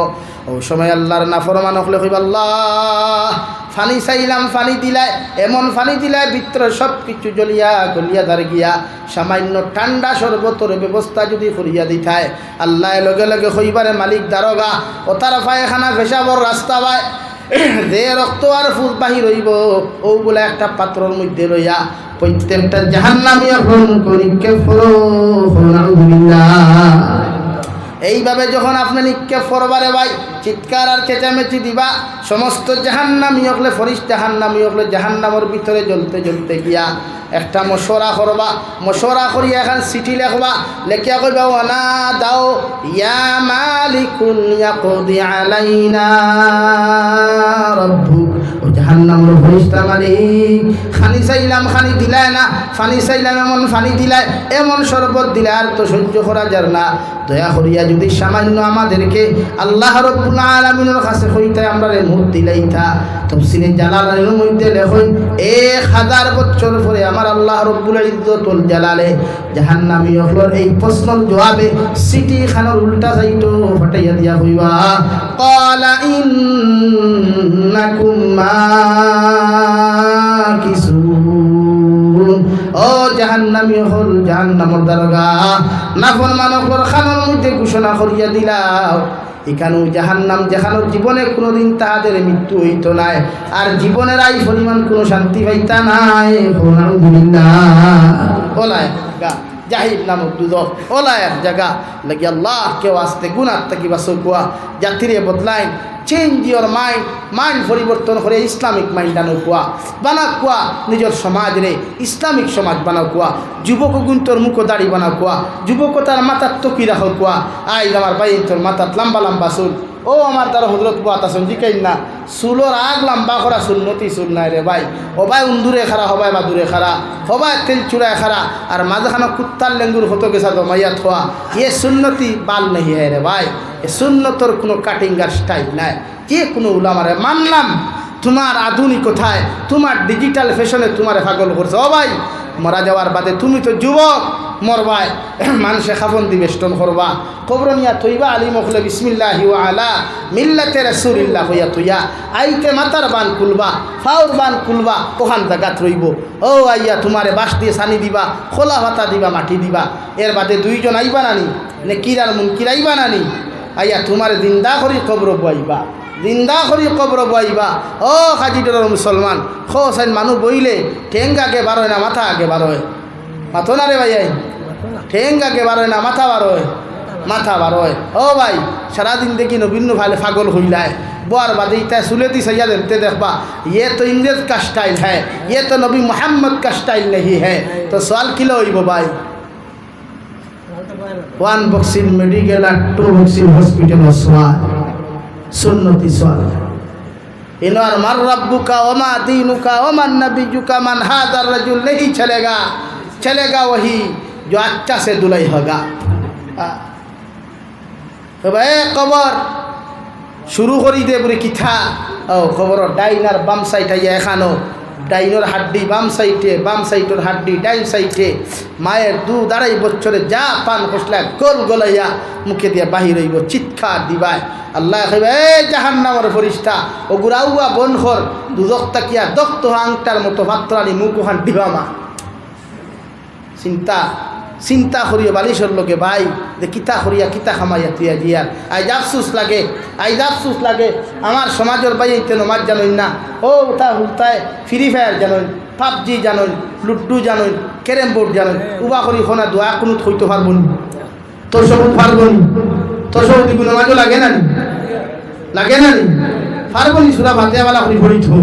ও সময় আল্লাহর নাফরমান হলে কইব আল্লাহ ফানি চাইলাম ফানি দিলায়, এমন ফানি দিলায় ভিতরে সব কিছু জ্বলিয়া গলিয়া দাঁড় গিয়া সামান্য ঠান্ডা শরবতর ব্যবস্থা যদি করিয়া দিতায়। আল্লাহ লগে লগে কইবারে মালিক দারোগা ও তার পায়খানা পেশাবর রাস্তা বাই যে রক্ত আর ফুল বাহির হইব ওগুলা একটা পাত্রর মধ্যে লইয়া প্রত্যেকটা জাহান্নামী নিক্ষেপ করো। আলহামদুলিল্লাহ। এইভাবে যখন আপনি নিক্ষেপ করবারে ভাই চিৎকার আর চেঁচামেচি দিবা, সমস্ত জাহান্নামী হলে ফরিস জাহান্নামী হলে জাহান্নামের ভিতরে জ্বলতে জ্বলতে গিয়া একটা মশওরা করবা, মশওরা করিয়া এখন চিঠি লেখবা, লেখিয়া কইবা ওয়ানা দাও ইয়া মালিকুন ইয়াকদি আলাইনা রব্বুক। ও জাহান্নামের ফরিস্তা মালিক খানি চাইলাম খানি দিলায় না, ফানি চাইলাম এমন ফানি দিলায়, এমন শরবত দিলে আর তো সহ্য করা যার না, দয়া করিয়া যদি সামান্য আমাদেরকে আল্লাহ রাব্বুল আলামিনের কাছে হইতে আমরা মুখ দিলাইতা। তাফসীরে জালালাইনের মধ্যে লেখেন 1000 বছর পরে আমার আল্লাহ রাব্বুল ইজ্জতুল জালালে জাহান্নামী হলর এই প্রশ্নের জবাবে সিটি খানের উল্টা যাইতো ফাটাইয়া দিয়া কইবা ক্বালা ইন্নাকুম মাকিসুন। ও জাহান্নামী হল জাহান্নামের দারোগা নাফরমান হলর খানের মধ্যে ঘোষণা করিয়া দিলাও এখানেও জাহান্নাম, যেখানেও জীবনে কোনোদিন তাহাদের মৃত্যু হইত নাই আর জীবনের আই পরিমাণ কোনো শান্তি পাইতা নাই। ওলায় গা জাহিদ নামক দুদক ওলায় এক জায়গা লাগি আল্লাহ কেউ আসতে গুণার থাকি বা চকুয়া জাতিরে বদলাইন, চেঞ্জ ইউর মাইন্ড, মাইন্ড পরিবর্তন করে ইসলামিক মাইন্ড আনো কুয়া বানা কুয়া, নিজের সমাজ রে ইসলামিক সমাজ বানাও কুয়া, যুবক গুন্তর মুখ দাড়ি বানাও কুয়া, যুবকতার মাথার তকি রাখো কুয়া। আই আমার ভাই তোর মাথার লম্বা লম্বা চুল, ও আমার তার হজরত বুয়াত আসুন জিকাই না চুলোর আগ লম্বা করা সুন্নতি চুল নাই রে ভাই, হবাই উন্দুরে খারা হবাই বা দূরে খারা, হবাই তেল চূড়ায় খারা আর মাঝখানো কুত্তার লেঙ্গুর হতো গেছা জমাইয়া থোয়া, এ সুন্নতি বাল নেই হ্যাঁ রে ভাই, এ সুন্নতর কোনো কাটিংগার স্টাইল নাই। যে কোনো উলামারে মানলাম তোমার আধুনিকতায় তোমার ডিজিটাল ফ্যাশনে তোমারে পাগল করছে, ও ভাই মরা যাওয়ার বাদে তুমি তো যুবক মরবাই মানুষে খাফন দি বেষ্টন করবা, কবর নিয়া থইবা আলিম হলে বিসমিল্লাহি ওয়া আলা মিল্লাতে রাসূলিল্লাহ হইয়া থইয়া আইতে মাথার বান খুলবা, ফাউর বান খুলবা, ওখান জায়গাত রইব। ও আইয়া তোমারে বাঁশ দিয়ে সানি দিবা, খোলা ভাতা দিবা, মাটি দিবা, এর বাদে দুইজন আইবা নানি নে কিরার মুনকির আইবা নানি, আইয়া তোমারে জিন্দা করি কবর বইবা, জিন্দা করি কবর বইবা। ও খাজিডর মুসলমান খোসাইন মানুষ বইলে ঠেঙ্গ আগে বারোয় না মাথা আগে বারোয়, মাথো না রে ভাই, ঠেঙ্গ আগে বারোয় না মাথা বারোয়, মাথা বারোয়। ও ভাই সারাদিন দেখি নবীন ভালে পাগল হইলায় बोर बाद इतना सुलेती सैया देते देखबा ये तो इंग्रेज का स्टाइल है, ये तो नबी मोहम्मद का स्टाइल नहीं है। तो सवाल किलो भाई ওয়ান বক্সিং মেডিকেল আর টু বক্সিং হসপিটাল সোয়াল সুন্নতি সোয়াল इनर मर रब्बुका वमा दीनुका वमन नबीयुका मन हादर रजुल नहीं चलेगा चलेगा वही जो अच्छा से दुलाई होगा तो भाई कबर शुरू करी दे बुरे किथा ओ खबर डाइनर बाम साइड है एखानो ডাইনোর হাড্ডি বাম সাইডের হাড্ডি ডাইন সাইডে মায়ের 2-2.5 বছরে যা পান কষলা গোল গলাইয়া মুখে দিয়া বাহির হইব চিৎকার দিবায় আল্লাহ কইবে এই জাহান্নামের ফেরেশতা ও গুরাউয়া বনখর দুজক তাকিয়া দক্ত আংটার মতো পাত্রানি মুখ ওখান দিবামা চিন্তা করিয়া বালিশর লোকে ভাই যে কিতা করিয়া কিতা খামাইয়া তুইয়া দিয়ার আইজ আফসুস লাগে আমার সমাজের ভাই এই নমাজ জানই না ও উঠা হুলতায় ফ্রি ফায়ার জানই পাবজি জানই লুড্ডু জানই ক্যারেম বোর্ড জানই উবা করি খোনা দোয়া কোনো থইতে পারবো না তোর সব পারবো না তোর সব দিবি নমাজও লাগে না পারবো নি সুরা ফাতিহাওয়ালা করি পড়ি থো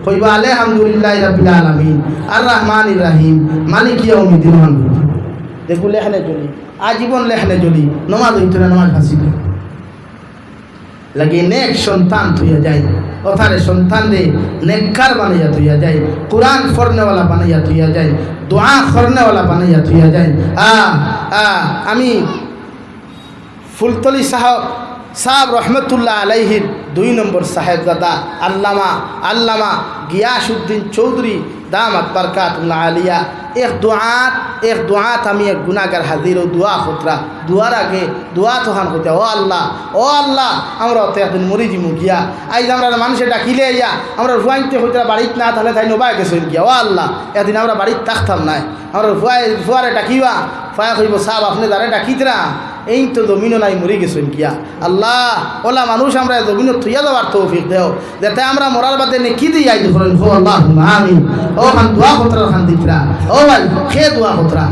কইবা আলহামদুলিল্লাহি রাব্বিল আলামিন আর রহমানির রহিম মালিক ইয়াউমিদ্দিন দেখো লেখনে চলি আজীবন লেখনে চলি নমাজ হইতো না নমাজ ফাঁসি লাগে নেক সন্তান থইয়া যায় অথারে সন্তান রে নেককার বানাইয়া থইয়া যায় কোরআন পড়নেওয়ালা বানাইয়া থইয়া যায় দোয়া করনেওয়ালা বানাইয়া থইয়া যায় আমি ফুলতলি সাহেব রহমতুল্লাহ আলাইহির 2 নম্বর সাহেবজাদা আল্লামা গিয়াসউদ্দিন চৌধুরী দামাত বরকাতুল্লাহ আলিয়া एक दुआत हमें एक गुनाहगार हाजिर हो दुआ खुतरा दुआर आगे दुआ तो खान होता ओ अल्लाह আমরা তো একদিন মরি জিমু গিয়া আইজ আমরা মানুষে ডাকিলে ইয়া আমরা ফুয়াইতে হইতরা বাড়িতে না তাহলে তাই নবাই গেছেন গিয়া ও আল্লাহ একদিন আমরা বাড়িতে থাকতাম না আমরা ফুয়ারে ডাকিবা ফায়া কইব সাহেব আপনি যারা ডাকিতরা এই তো জমিনও নাই মরি গেছেন গিয়া আল্লাহ ওলা মানুষ আমরা জমিনও থইয়া দেওয়ার তৌফিক দেও যাতে আমরা মরার বাদে নেকি দিই আইজ করেন হো আল্লাহ আমিন ও খান দোয়া খুতরা খান দিতরা ও ভাই খে দোয়া খুতরা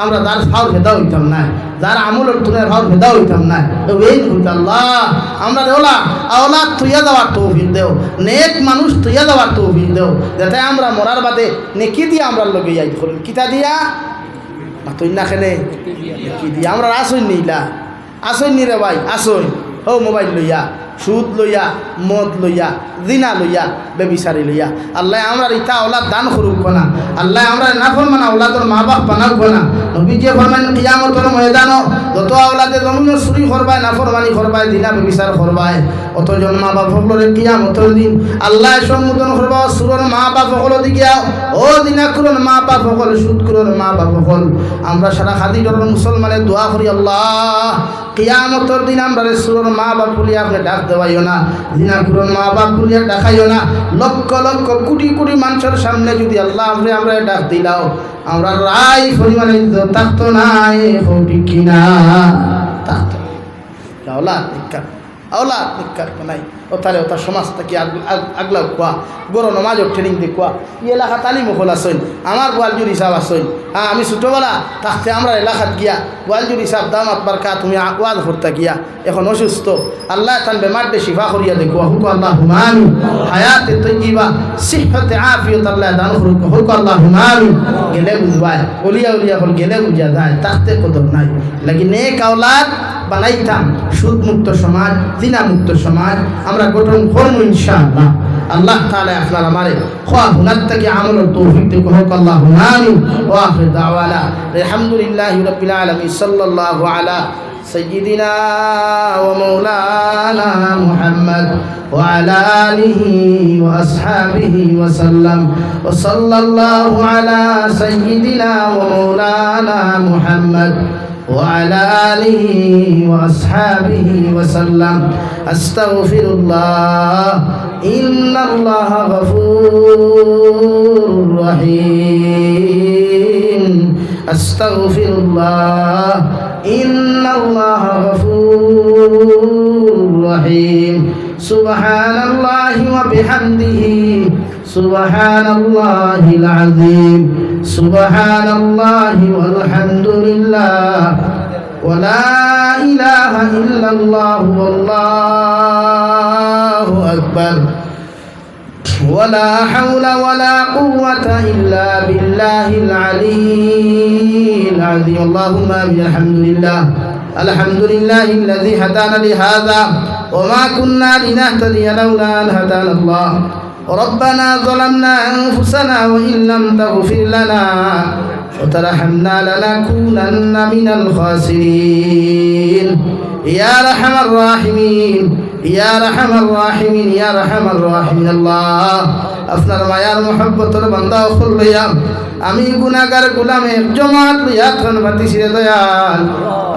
আমরা যার ফাউর ভেদা হইতাম না যার আমলের তুনের ফাউর ভেদা হইতাম না তো এই হইত আল্লাহ আমরা ওলা আওলাদ থইয়া দেওয়ার তৌফিক দেও নেক মানুষ থইয়া দেওয়ার তৌফিক দেও যাতে আমরা মরার বাদে নেকি দিয়ে আমরা লগে আইজ করেন কিতা দিয়া তুই না খেলে কি দিয়া আমরা আসই নিলা আসই নি রে ভাই আসই ও মোবাইল লইয়া সুদ লইয়া মদ লইয়া জিনা লইয়া বেবিচারি লইয়া আল্লাহ আমরা ইতা ওলাদ দান করুক না আল্লাহ আমরা না ফরমানা ওলাদর মা বাপ বানাব না নবী যে ফরমান কিয়ামতের ময়দানো যত ওলাদে জমিন চুরি করবায় না ফরমানি করবায় জিনা বেবিচার করবায় অতজন মা বাপ সকলের কিয়ামতের দিন আল্লাহ সম্বোধন করবা সুরর মা বাপ সকল দিকে ও জিনা করুন মা বাপ সকল সুদ করুন মা বাপ সকল আমরা সারা খাদিজর মুসলমানের দোয়া করি আল্লাহ কিয়ামতের দিন আমরা সুরর মা বাপ বলি আপনি ডাক দেওয়াইও না জিনা করুন মা বাপ বলিয়া ডাকাইও না লক্ষ লক্ষ কোটি কোটি মানুষের সামনে যদি আল্লাহ আমরা ডাক দিলাও আমরা রাই পরিমাণে থাকতো না ঠিক কিনা থাকতো আওলাদ নিকার নাই ও তাহলে ওটা সমাজটা কি আগলা কোয়া বড় নমাজের ট্রেনিং দিয়ে কোয়া ই এলাকা তালিম হল আসইন আমার গোয়ালজুর হিসাব আসইন আমি ছোটোবেলা থাকতে আমরা এলাকাত গিয়া গোয়ালজুর হিসাব দামাত বারকা তুমি ওয়াজ করতে গিয়া এখন অসুস্থ আল্লাহ তান বেমারটে শিফা করিয়া দেখুয়া হুক আল্লাহ হুমামি হায়াতে তৈবা সিহতে আফিয়ত আল্লাহ দান করুক হুক আল্লাহ হুমামি গেলে বুঝবায় উলিয়া হল গেলে বুঝা যায় তাকতে কদর নাই লাগি নেক আওলাদ বানাইতাম সুদ মুক্ত সমাজ জিনা মুক্ত সমাজ আমরা গঠন করব ইনশাআল্লাহ আল্লাহ তাআলা আপনার আমারে খোয়া হুনাত থেকে আমলের তৌফিক দিক হোক আল্লাহু আমিন ওয়া আখির দাওয়ানা আলহামদুলিল্লাহি রাব্বিল আলামিন সাল্লাল্লাহু আলা سيدنا ومولانا محمد وعلى آله وأصحابه وسلم وصلى الله على سيدنا ومولانا محمد وعلى آله وأصحابه وسلم أستغفر الله إن الله غفور رحيم أستغفر الله إن الله غفور رحيم سبحان الله وبحمده سبحان الله العظيم سبحان الله والحمد لله ولا إله إلا الله والله أكبر ولا حول ولا قوة إلا بالله العلي العظيم اللهم آمين الحمد لله الذي هدانا لهذا وما كنا لنهتدي لولا أن هدانا الله ربنا ظلمنا أنفسنا وإن لم تغفر لنا وترحمنا لنكونن من الخاسرين يا أرحم الراحمين يا أرحم الراحمين يا أرحم الراحمين الله আপনার মায়ার মহব্বতের বান্দা হল লইয়া আমি গুনাহগার গোলাম এক জমাত লইয়া কোন বাতিসিরে দয়াল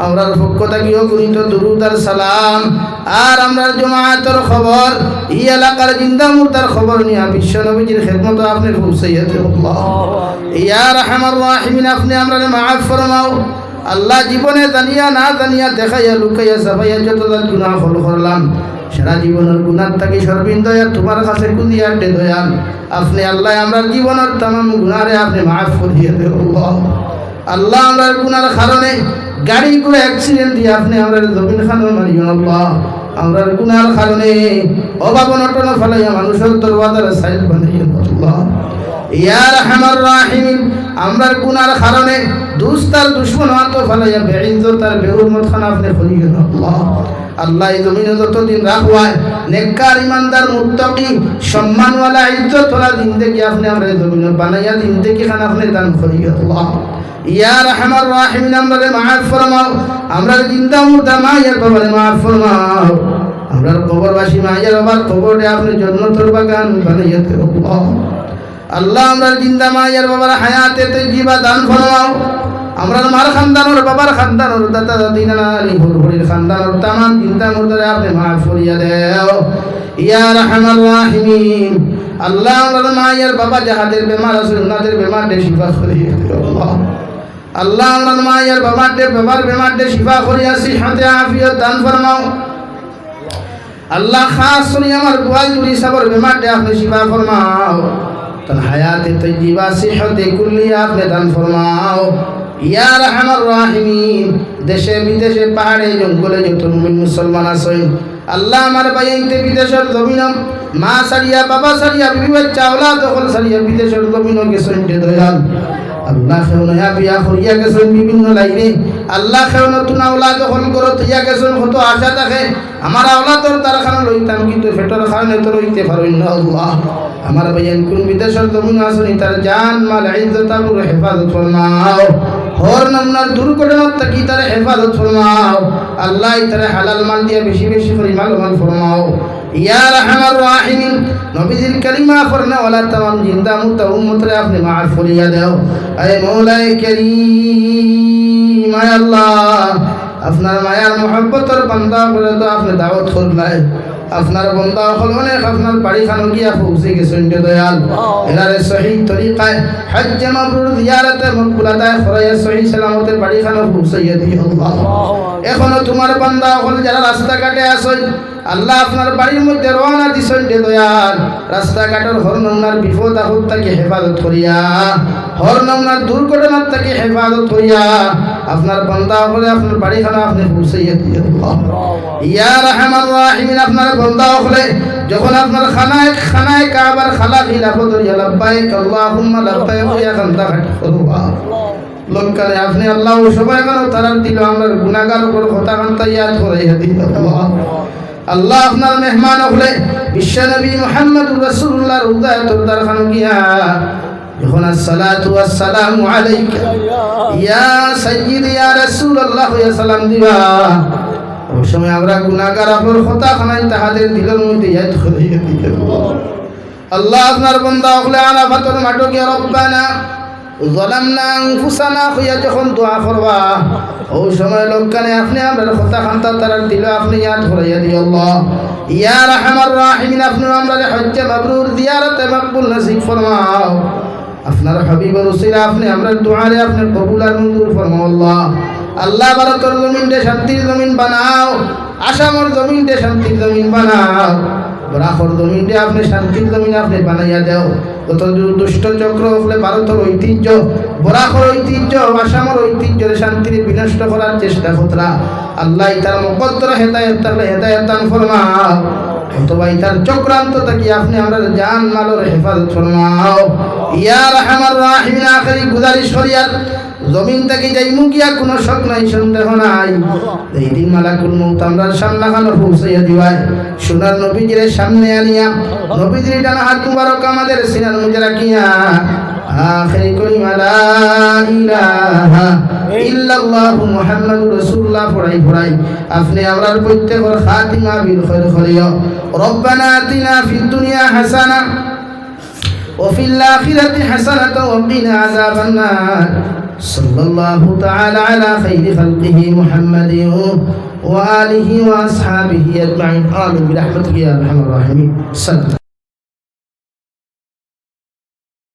আমরার পক্ষ থাকিও গুণিত দুরুদ আর সালাম আর আমরার জমাতের খবর এই এলাকার জিন্দা মুর্দার খবর নিয়া বিশ্ব নবীজির খেদমত আপনি পৌঁছাইয়া দেন আল্লাহ ইয়া আরহামার রাহিমিন আপনি আমরারে মাফ ফরমাও আল্লাহ জীবনে জানিয়া না জানিয়া দেখাইয়া লুকাইয়া সাফাইয়া যত গুনাহ করলাম সারা জীবনের গুনাহ থাকি সর্বিন্দয়া তোমার কাছে কুদিয়া দে দয়াল আপনি আল্লাহ আমরার জীবনের तमाम গুনাহরে আপনি মাফ করিয়ে দেন আল্লাহ আল্লাহ আমরার গুনার কারণে গাড়ি করে অ্যাক্সিডেন্ট দিয়ে আপনি আমরার জমিন খানো মারিও আল্লাহ আমরার গুনার কারণে অভাব অনটন ফলাইয়া মানুষের দরওয়াজার সাইল বানাইও আল্লাহ ইয়া আরহামার রাহিমিন আমরার গুনার কারণে দুস্তার দুশমন হাত ফলাইয়া বেইজ্জত আর বেহুরমত খানা আপনি করিও আল্লাহ আল্লাহ এই জমিনে যতদিন রাখওয়ায় নেককার ইমানদার মুত্তাকি সম্মানওয়ালা ইজ্জতওয়ালা জিন্দেগি আপনি আমরা এই জমিনে বানাইয়া জিন্দেগি খান আপনি দান করিও আল্লাহ ইয়া আরহামার রাহিমিন আমরারে মাফ ফরমাও আমরার জিন্দা মুর্দা মায়ের বাবারে মাফ ফরমাও আমরার কবরবাসী মায়ের বাবার কবরে আপনি জান্নাতের বাগান বানাইয়া দেন আল্লাহ আল্লাহ আমরার জিন্দা মায়ের বাবার হায়াতে তাইয়্যিবা দান ফরমাও আমরার মার খানদানোর বাবার খানদানোর দাদা দাদি নানা নানি ভুলভুলির খানদানোর तमाम চিন্তা মুর্দারে আপনি মাফ করিয়া দেও ইয়া আরহামার রাহিমিন আল্লাহ আমরার মায়ের বাবা যাহাদের বেমার আছে উনাদের বেমারকে শিফা করিয়া দেও আল্লাহ আল্লাহ আমরার মায়ের বাবার বেমারকে শিফা করিয়া সিহতে আফিয়ত দান ফরমাও আল্লাহ খাস করে আমার গোয়াল জুড়ি সবর বেমারকে আপনি শিফা ফরমাও তার হায়াতে তাইয়্যিবা সিহতে কুল্লিয়া আপনি দান ফরমাও ইয়া আরহামার রাহিমিন দেশে বিদেশে পাহাড়ে জঙ্গলে যত মুমিন মুসলমান আছেন আল্লাহ আমার বাইতে বিদেশের জমিন মা সারিয়া বাবা সারিয়া বিবি বাচ্চা আওলাদ দখল সারিয়া বিদেশের জমিন গেছেন দয়াল আল্লাহ খেওনা বিয়া করিয়া গেছেন বিভিন্ন লাইনে আল্লাহ খেও নতুন আওলাদ দখল করো থইয়া গেছেন কত আশা থাকে আমার আওলাদর তার খান লইতাম কিন্তু ফেটর খান এত লইতে পারই না আল্লাহ আমার বাইন কোন বিদেশের জমিন আসনি তার জান মাল ইজ্জত আর হেফাজত ফরমাও হর নমনার দুর্ঘটনা থেকে তার হেফাজত ফরমাও আল্লাহ তার হালাল মাল দিয়ে বেশি বেশি করে মাল ফরমাও ইয়া আরহামার রাহিমিন নবীজির কালিমা ফরনা ওয়ালা तमाम জিন্দা মুতা উম্মতরে আপনি মাফ করিয়া দাও আয় মওলাই করিম আয় আল্লাহ আপনার মায়ার মহব্বতের বান্দা বলে তো আপনি দাওয়াত করলাই আপনার বান্দা হল অনেক আপনার বাড়ি খানো গিয়া পৌঁছে গেছেন দয়াল এলারে সহি তরিকায় হজ্জ মাবরুর জিয়ারতে মকবুলাতায় খরায়া সহি সালামতের বাড়ি খানো পৌঁছাইয়া দিও আল্লাহ এখনো তোমার বান্দা হল যারা রাস্তাঘাটে আসেন আল্লাহ আপনার বাড়ির মধ্যে রওনা দিছেন দয়াল রাস্তাঘাটের হর নমনার বিপদ আপদ থেকে হেফাজত করিয়া হর নমনার দুর্ঘটনা থেকে হেফাজত করিয়া আপনার বান্দা হলে আপনার বাড়ি খানা আপনি পৌঁছাইয়া দিও ইয়া আরহামার রাহিমিন আপনার বান্দা হলে যখন আপনার খানায় কাবার খালা খিলাফত করিয়া লাব্বাইক আল্লাহুম্মা লাব্বাইক ইয়া খান্দা খাটি করবা লোককালে আপনি আল্লাহ সবাই কেন তারার দিল আমার গুনাহগার উপর কথা কান্তা ইয়াদ করাইয়া দিল আল্লাহ আপনার মেহমান হলে বিশ্ব নবী মুহাম্মদুর রাসূলুল্লাহ রুদায়াতুর দরখান গিয়া যখন আসসালাতু ওয়াসসালামু আলাইকা ইয়া সাইয়্যিদি ইয়া রাসূলুল্লাহ ইয়া সালাম দিবা ওই সময় আমরা গুনাহগার আপনার কথা খানাই তাহাদের দিলের মধ্যে ইয়াদ করাইয়া দিল আল্লাহ আপনার বান্দা হলে আরাফাতের মাঠে গিয়া রব্বানা ظلمنا أنفسنا খুইয়া যখন দোয়া করবা ওই সময় লোককানে আপনি আমরা কথা খান্তা তারার দিল আপনি ইয়াদ করাইয়া দিও আল্লাহ ইয়া আরহামার রাহিমিন আপনি আমরা হজ্জ মাবরুর জিয়ারতে মকবুল নসিব ফরমাও আপনার হাবিবের উসিলা আপনি আমরা দুআরে আপনি কবুল আর মঞ্জুর ফরমাও আল্লাহ আল্লাহ ভারতের জমিন দে শান্তির জমিন বানাও আসামের জমিন দে শান্তির জমিন বানাও বরাকর জমিনটা আপনি শান্তির জমিন আপনি বানাইয়া দেও কত দুষ্ট চক্র হলে ভারতের ঐতিহ্য বরাকর ঐতিহ্য আসামের ঐতিহ্যের শান্তির বিনষ্ট করার চেষ্টা করতরা আল্লাহ তার মুকদ্দর হেদায়েত থাকলে হেদায়েত দান ফরমাও অথবা ইতার চক্রান্ত থেকে আপনি আমরা জান মালের হেফাজত ফরমাও ইয়া রাহমার রাহিমিন। আখেরি গুজারিশ করিয়ার জমিন থেকে যাই মুখিয়া কোনো শক নাই, সন্দেহ নাই। এই দিন মালাকুল মউত আমরার সামনে খানো পৌঁছাইয়া দিবাই। সোনার নবীজির সামনে আনিয়া নবীজির ডানা হাত মুবারক আমাদের সিনার মধ্যে রাখিয়া আখেরি কলিমা লা ইলাহা ইল্লাল্লাহু মুহাম্মাদুর রাসূলুল্লাহ পড়াই আপনি আমরার প্রত্যেকের খাতিমা বিল খায়র করিও। রব্বানা আতিনা ফিদ দুনিয়া হাসানা وفي الآخرة حسنة وقنا عذاب النار صلى الله تعالى على خير خلقه محمد وآله وأصحابه أجمعين آمين برحمتك يا أرحم الراحمين.